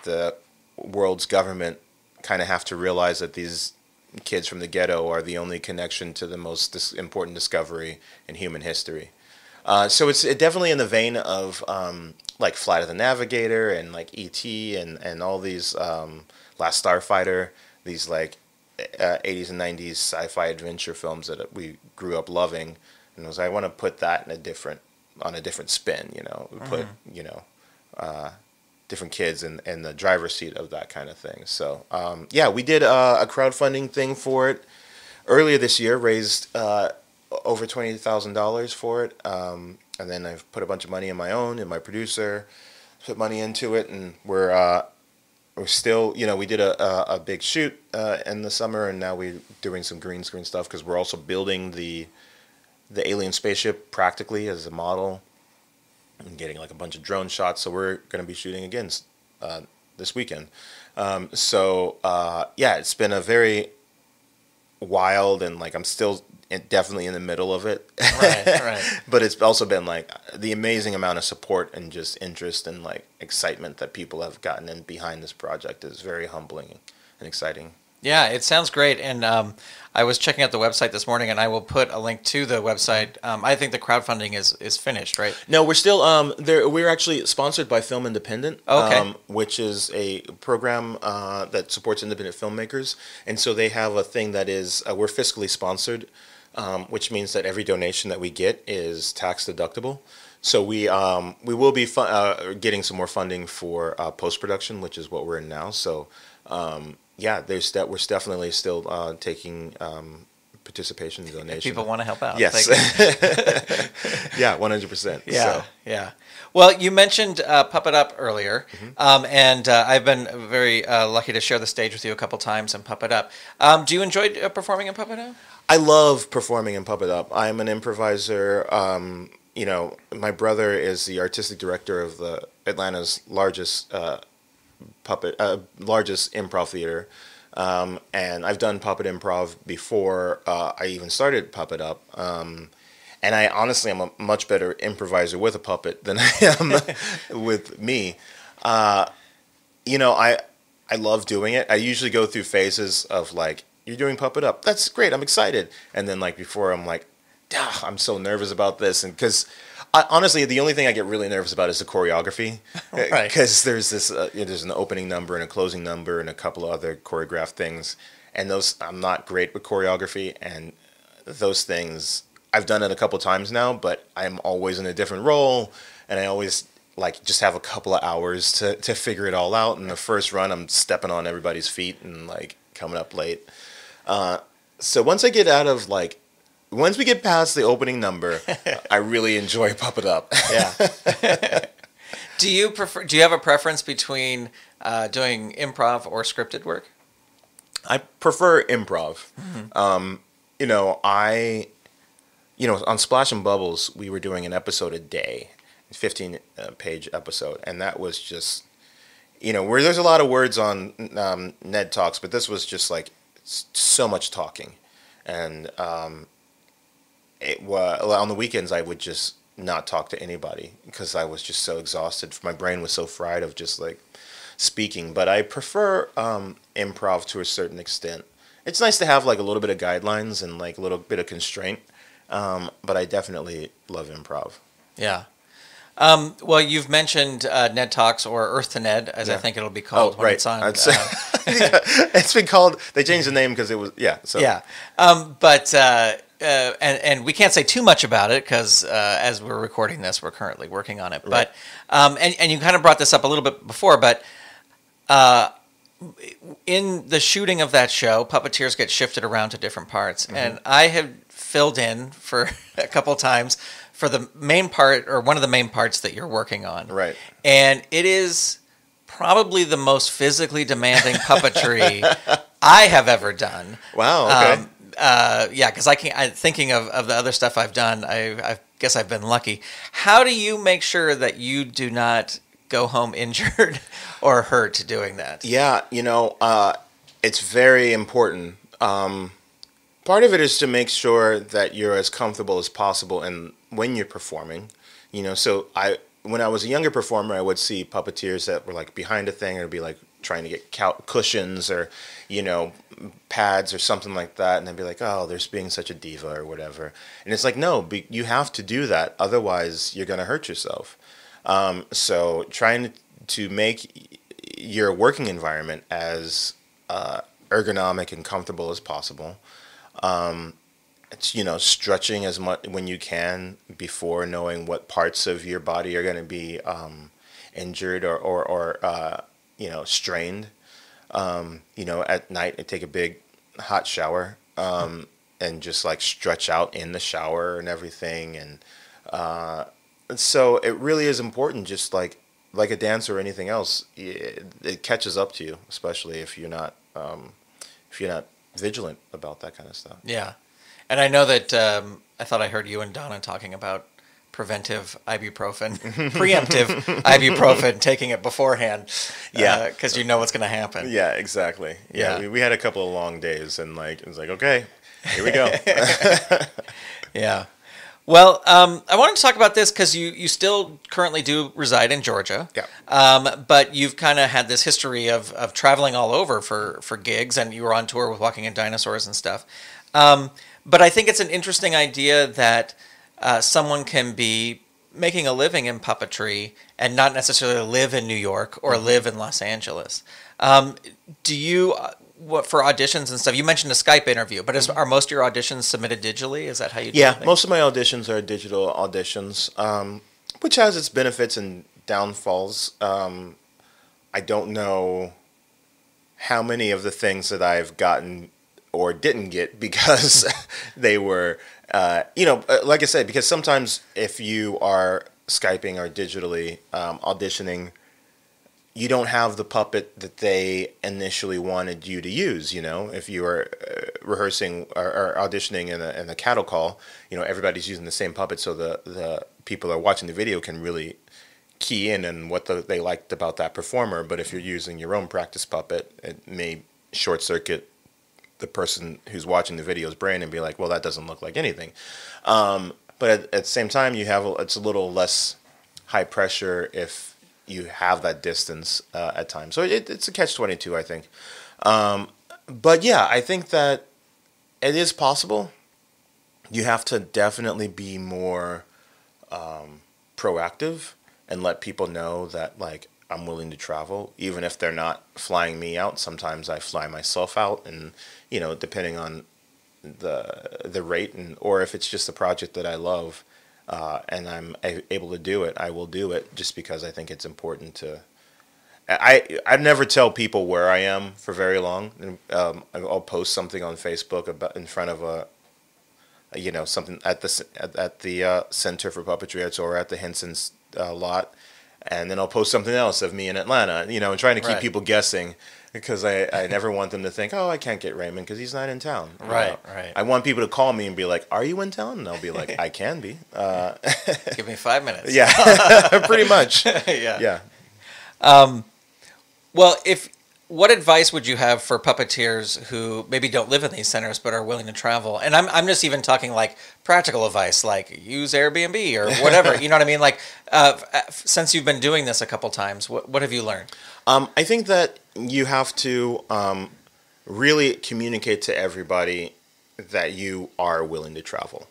the world's government kind of have to realize that these kids from the ghetto are the only connection to the most important discovery in human history. So it's definitely in the vein of like Flight of the Navigator and like E.T. and all these Last Starfighter, these like 80s and 90s sci-fi adventure films that we grew up loving. And I want to put that on a different spin, put, different kids in the driver's seat of that kind of thing. So, we did a crowdfunding thing for it earlier this year, raised over $20,000 for it. And then I've put a bunch of money in my own, and my producer put money into it, and we're still, we did a big shoot in the summer, and now we're doing some green screen stuff because we're also building the alien spaceship practically as a model and getting like a bunch of drone shots. So we're going to be shooting again this weekend. It's been a very wild, and like I'm still definitely in the middle of it. Right. But it's also been like the amazing amount of support and just interest and like excitement that people have gotten in behind this project is very humbling and exciting. Yeah, it sounds great. And I was checking out the website this morning, and I will put a link to the website. I think the crowdfunding is finished, right? No, we're still there. We're actually sponsored by Film Independent, which is a program that supports independent filmmakers. And so they have a thing that is we're fiscally sponsored, which means that every donation that we get is tax deductible. So we will be getting some more funding for post production, which is what we're in now. So. We're definitely still taking participation donations. People want to help out. Yes. 100%. Yeah. Well, you mentioned Puppet Up earlier, and I've been very lucky to share the stage with you a couple times in Puppet Up. Do you enjoy performing in Puppet Up? I love performing in Puppet Up. I'm an improviser. My brother is the artistic director of Atlanta's largest largest improv theater, and I've done puppet improv before I even started Puppet Up, and I honestly am a much better improviser with a puppet than I am with me. I love doing it. I usually go through phases of like, you're doing Puppet Up, that's great, I'm excited, and then like before I'm like, I'm so nervous about this, and because honestly, the only thing I get really nervous about is the choreography, because there's this there's an opening number and a closing number and a couple of other choreographed things, and those I'm not great with choreography, and those things I've done it a couple times now, but I'm always in a different role, and I always like just have a couple of hours to figure it all out. And the first run, I'm stepping on everybody's feet and like coming up late. So once we get past the opening number, I really enjoy Puppet Up. Yeah. Do you have a preference between doing improv or scripted work? I prefer improv. Mm-hmm. On Splash and Bubbles, we were doing an episode a day, 15-page episode, and that was just, where there's a lot of words on Ned Talks, but this was just like so much talking, and on the weekends I would just not talk to anybody because I was just so exhausted. My brain was so fried of just like speaking. But I prefer improv to a certain extent. It's nice to have like a little bit of guidelines and like a little bit of constraint. But I definitely love improv. Yeah. Well, you've mentioned Ned Talks, or Earth to Ned, as I think it'll be called when it's on. It's been called. They changed the name because it was and we can't say too much about it because as we're recording this, we're currently working on it. Right. But and you kind of brought this up a little bit before, but in the shooting of that show, puppeteers get shifted around to different parts, and I have filled in for a couple times for the main part, or one of the main parts that you're working on. Right. And it is probably the most physically demanding puppetry I have ever done. Wow. Okay. Because thinking of the other stuff I've done, I've guess I've been lucky. How do you make sure that you do not go home injured or hurt doing that? Yeah, it's very important. Part of it is to make sure that you're as comfortable as possible and when you're performing. So when I was a younger performer, I would see puppeteers that were like behind a thing or be like trying to get cushions or, pads or something like that. And I'd be like, oh, they're being such a diva or whatever. And it's like, no, you have to do that. Otherwise, you're going to hurt yourself. So trying to make your working environment as ergonomic and comfortable as possible. It's, stretching as much when you can before knowing what parts of your body are going to be injured or strained. At night, I take a big hot shower and just like stretch out in the shower and everything. And so it really is important, just like a dance or anything else. It catches up to you, especially if you're not vigilant about that kind of stuff. Yeah. And I know that I thought I heard you and Donna talking about preventive ibuprofen, preemptive ibuprofen, taking it beforehand. Yeah. Because you know what's going to happen. Yeah, exactly. Yeah. We had a couple of long days and it was like, okay, here we go. Yeah. Well, I wanted to talk about this because you still currently do reside in Georgia. Yeah. But you've kind of had this history of traveling all over for gigs, and you were on tour with Walking in Dinosaurs and stuff. But I think it's an interesting idea that someone can be making a living in puppetry and not necessarily live in New York or live in Los Angeles. Do you... What for auditions and stuff? You mentioned a Skype interview, but are most of your auditions submitted digitally? Is that how you do it? Yeah, most of my auditions are digital auditions, which has its benefits and downfalls. I don't know how many of the things that I've gotten or didn't get because they were, like I said, because sometimes if you are Skyping or digitally auditioning, you don't have the puppet that they initially wanted you to use. If you were rehearsing or auditioning in a cattle call, everybody's using the same puppet, so the people that are watching the video can really key in on what they liked about that performer. But if you're using your own practice puppet, it may short circuit the person who's watching the video's brain and be like, well, that doesn't look like anything. But at the same time, it's a little less high pressure if you have that distance at times. So it's a catch-22, I think. But yeah, I think that it is possible. You have to definitely be more proactive and let people know that, like, I'm willing to travel, even if they're not flying me out. Sometimes I fly myself out, and depending on the rate or if it's just a project that I love. And I'm able to do it, I will do it, just because I think it's important to. I never tell people where I am for very long. I'll post something on Facebook about in front of something at the Center for Puppetry Arts or at the Henson lot, and then I'll post something else of me in Atlanta. And trying to keep people guessing. Because I never want them to think, oh, I can't get Raymond because he's not in town. Right. I want people to call me and be like, are you in town? And I'll be like, I can be. Give me 5 minutes. Yeah, pretty much. Yeah. Well, what advice would you have for puppeteers who maybe don't live in these centers but are willing to travel? And I'm just even talking like practical advice, like use Airbnb or whatever. You know what I mean? Like, since you've been doing this a couple times, what have you learned? I think that you have to really communicate to everybody that you are willing to travel.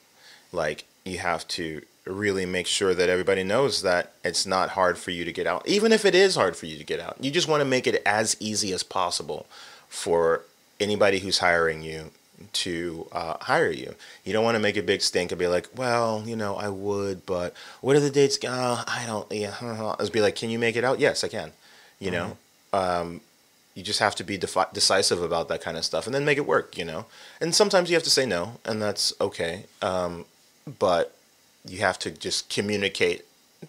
Like, you have to really make sure that everybody knows that it's not hard for you to get out. Even if it is hard for you to get out, you just want to make it as easy as possible for anybody who's hiring you to hire you. You don't want to make a big stink and be like, well, I would, but what are the dates? I don't, Let's be like, can you make it out? Yes, I can. You just have to be decisive about that kind of stuff and then make it work, And sometimes you have to say no, and that's okay. But you have to just communicate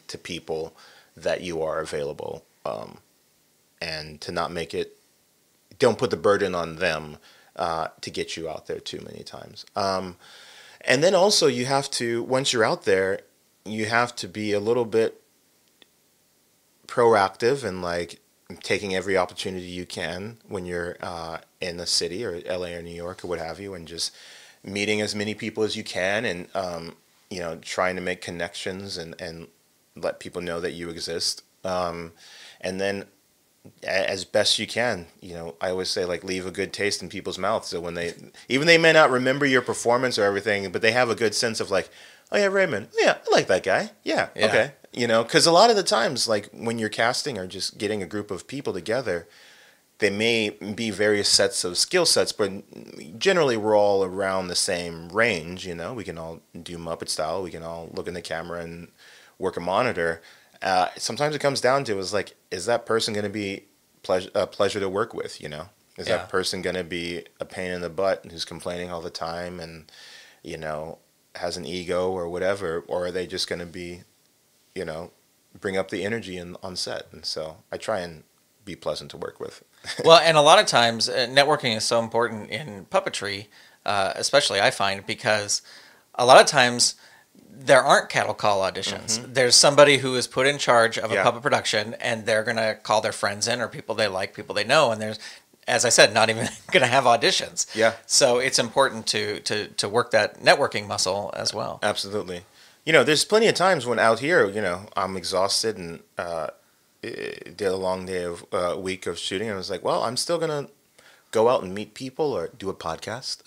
to people that you are available, and to not don't put the burden on them to get you out there too many times. And then also you have to, once you're out there, you have to be a little bit proactive and like taking every opportunity you can when you're in the city or LA or New York or what have you, and just meeting as many people as you can, and trying to make connections and let people know that you exist. And then as best you can, I always say, like, leave a good taste in people's mouths. So when they may not remember your performance or everything, but they have a good sense of like, oh yeah, Raymond, yeah, I like that guy. Yeah. Okay. Because a lot of the times, like when you're casting or just getting a group of people together, they may be various sets of skill sets, but generally we're all around the same range. We can all do Muppet style. We can all look in the camera and work a monitor. Sometimes it comes down to is that person going to be a pleasure to work with? Is that person going to be a pain in the butt who's complaining all the time and has an ego or whatever, or are they just going to be bring up the energy on set? And so I try and be pleasant to work with. Well, and a lot of times networking is so important in puppetry, especially I find, because a lot of times there aren't cattle call auditions. Mm-hmm. There's somebody who is put in charge of a puppet production, and they're going to call their friends in or people they like, people they know, and there's, as I said, not even going to have auditions. Yeah. So it's important to work that networking muscle as well. Absolutely. There's plenty of times when out here, I'm exhausted and did a long day of week of shooting, and I was like, well, I'm still going to go out and meet people or do a podcast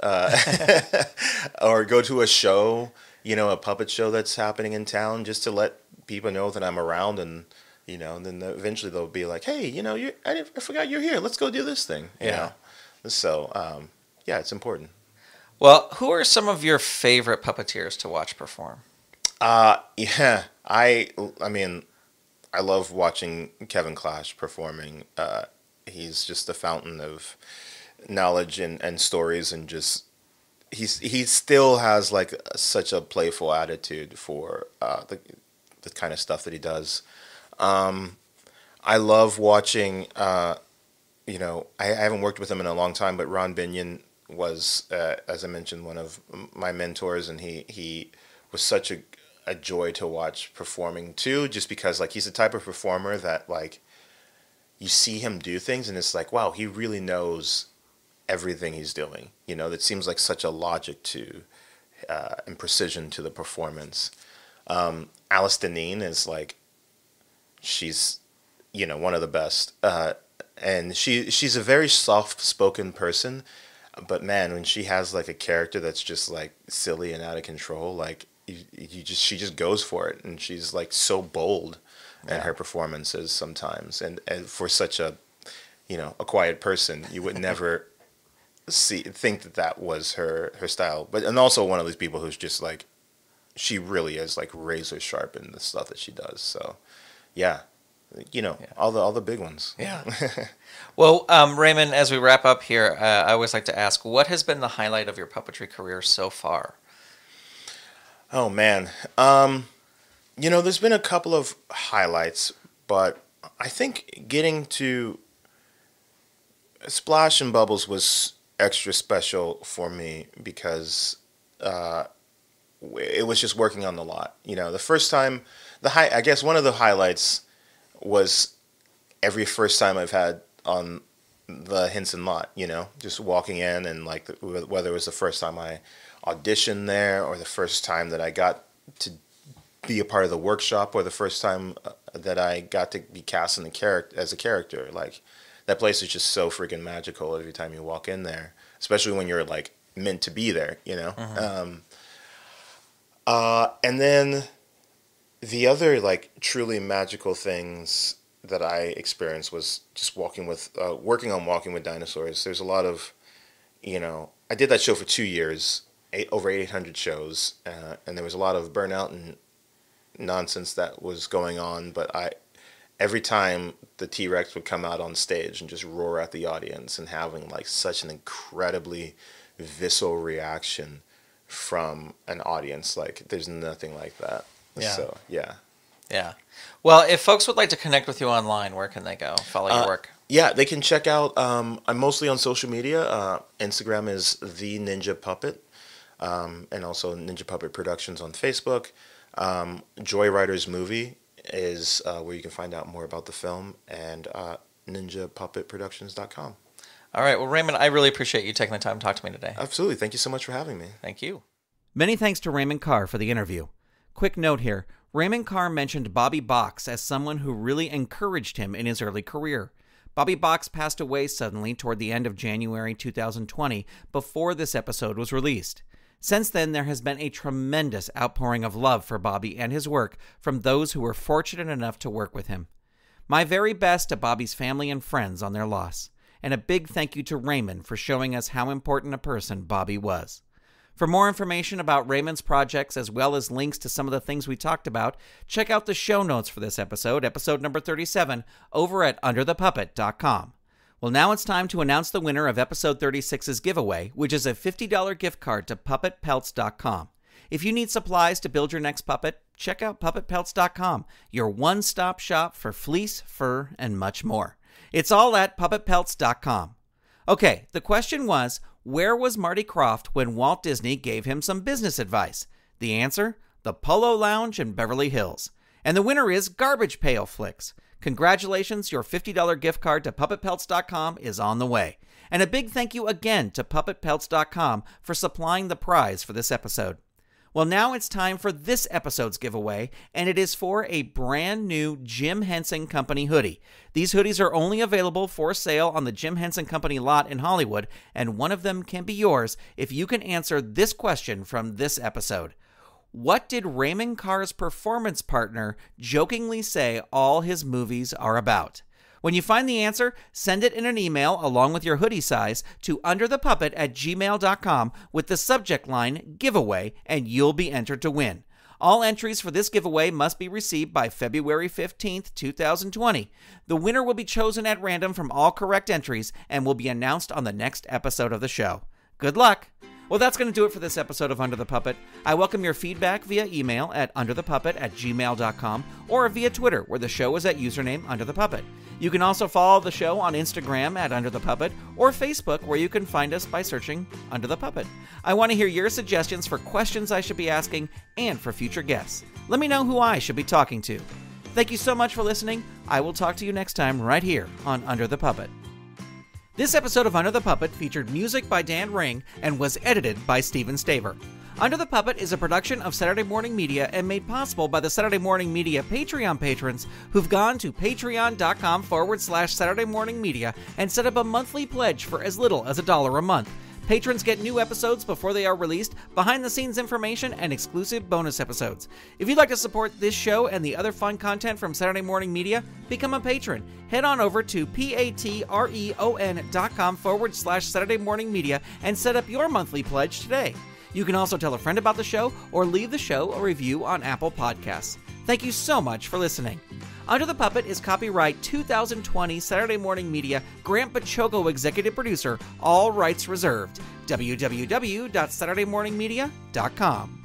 or go to a show, a puppet show that's happening in town, just to let people know that I'm around, and then eventually they'll be like, hey, I forgot you're here. Let's go do this thing. So it's important. Well, who are some of your favorite puppeteers to watch perform? I mean, I love watching Kevin Clash performing. He's just a fountain of knowledge and stories, and just he still has like such a playful attitude for the kind of stuff that he does. I love watching. I haven't worked with him in a long time, but Ron Binion was, as I mentioned, one of my mentors, and he was such a joy to watch performing too, just because like he's the type of performer that like you see him do things and it's like, wow, he really knows everything he's doing. That seems like such a logic to and precision to the performance. Alice Deneen is like, she's one of the best, and she's a very soft-spoken person, but man, when she has like a character that's just like silly and out of control, like she just goes for it, and she's like so bold in her performances sometimes, and for such a a quiet person, you would never think that was her style. But and also one of these people who's just like, she really is like razor sharp in the stuff that she does. So all the big ones. Yeah. Well, Raymond, as we wrap up here, I always like to ask, what has been the highlight of your puppetry career so far? Oh man, there's been a couple of highlights, but I think getting to Splash and Bubbles was extra special for me because it was just working on the lot. The first time, I guess one of the highlights was every first time I've had on the Henson lot, just walking in, and like whether it was the first time I auditioned there or the first time that I got to be a part of the workshop or the first time that I got to be cast in as a character. Like, that place is just so freaking magical every time you walk in there, especially when you're like meant to be there, Mm-hmm. And then the other like truly magical things that I experienced was just working on Walking with Dinosaurs. There's a lot of, I did that show for 2 years, over 800 shows, and there was a lot of burnout and nonsense that was going on, but every time the T-Rex would come out on stage and just roar at the audience and having like such an incredibly visceral reaction from an audience, like there's nothing like that. Yeah. So, yeah. Yeah. Well, if folks would like to connect with you online, where can they go? Follow your work? Yeah, they can check out, I'm mostly on social media. Instagram is The Ninja Puppet. and also Ninja Puppet Productions on Facebook. Joyriders movie is where you can find out more about the film, and ninjapuppetproductions.com. All right. Well, Raymond, I really appreciate you taking the time to talk to me today. Absolutely. Thank you so much for having me. Thank you. Many thanks to Raymond Carr for the interview. Quick note here, Raymond Carr mentioned Bobby Box as someone who really encouraged him in his early career. Bobby Box passed away suddenly toward the end of January 2020 before this episode was released. Since then, there has been a tremendous outpouring of love for Bobby and his work from those who were fortunate enough to work with him. My very best to Bobby's family and friends on their loss, and a big thank you to Raymond for showing us how important a person Bobby was. For more information about Raymond's projects, as well as links to some of the things we talked about, check out the show notes for this episode number 37, over at underthepuppet.com. Well, now it's time to announce the winner of episode 36's giveaway, which is a $50 gift card to puppetpelts.com. If you need supplies to build your next puppet, check out puppetpelts.com, your one-stop shop for fleece, fur, and much more. It's all at puppetpelts.com. Okay, the question was, where was Marty Krofft when Walt Disney gave him some business advice? The answer? The Polo Lounge in Beverly Hills. And the winner is Garbage Pail Flicks. Congratulations, your $50 gift card to puppetpelts.com is on the way. And a big thank you again to puppetpelts.com for supplying the prize for this episode. Well, now it's time for this episode's giveaway, and it is for a brand new Jim Henson Company hoodie. These hoodies are only available for sale on the Jim Henson Company lot in Hollywood, and one of them can be yours if you can answer this question from this episode. What did Raymond Carr's performance partner jokingly say all his movies are about? When you find the answer, send it in an email along with your hoodie size to underthepuppet@gmail.com with the subject line giveaway, and you'll be entered to win. All entries for this giveaway must be received by February 15th, 2020. The winner will be chosen at random from all correct entries and will be announced on the next episode of the show. Good luck! Well, that's going to do it for this episode of Under the Puppet. I welcome your feedback via email at underthepuppet@gmail.com or via Twitter, where the show is at username underthepuppet. You can also follow the show on Instagram at Under the Puppet or Facebook, where you can find us by searching Under the Puppet. I want to hear your suggestions for questions I should be asking and for future guests. Let me know who I should be talking to. Thank you so much for listening. I will talk to you next time right here on Under the Puppet. This episode of Under the Puppet featured music by Dan Ring and was edited by Steven Staver. Under the Puppet is a production of Saturday Morning Media and made possible by the Saturday Morning Media Patreon patrons who've gone to patreon.com/Saturday Morning Media and set up a monthly pledge for as little as $1 a month. Patrons get new episodes before they are released, behind-the-scenes information, and exclusive bonus episodes. If you'd like to support this show and the other fun content from Saturday Morning Media, become a patron. Head on over to patreon.com/Saturday Morning Media and set up your monthly pledge today. You can also tell a friend about the show or leave the show a review on Apple Podcasts. Thank you so much for listening. Under the Puppet is copyright 2020 Saturday Morning Media, Grant Bachogo executive producer, all rights reserved. www.saturdaymorningmedia.com.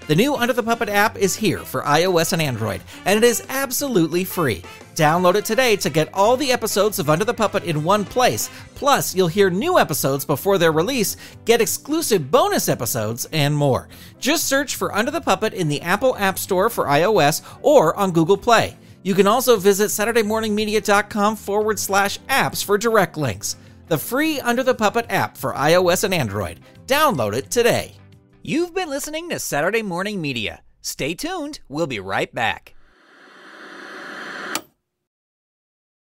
The new Under the Puppet app is here for iOS and Android, and it is absolutely free. Download it today to get all the episodes of Under the Puppet in one place. Plus, you'll hear new episodes before their release, get exclusive bonus episodes, and more. Just search for Under the Puppet in the Apple App Store for iOS or on Google Play. You can also visit SaturdayMorningMedia.com/apps for direct links. The free Under the Puppet app for iOS and Android. Download it today. You've been listening to Saturday Morning Media. Stay tuned. We'll be right back.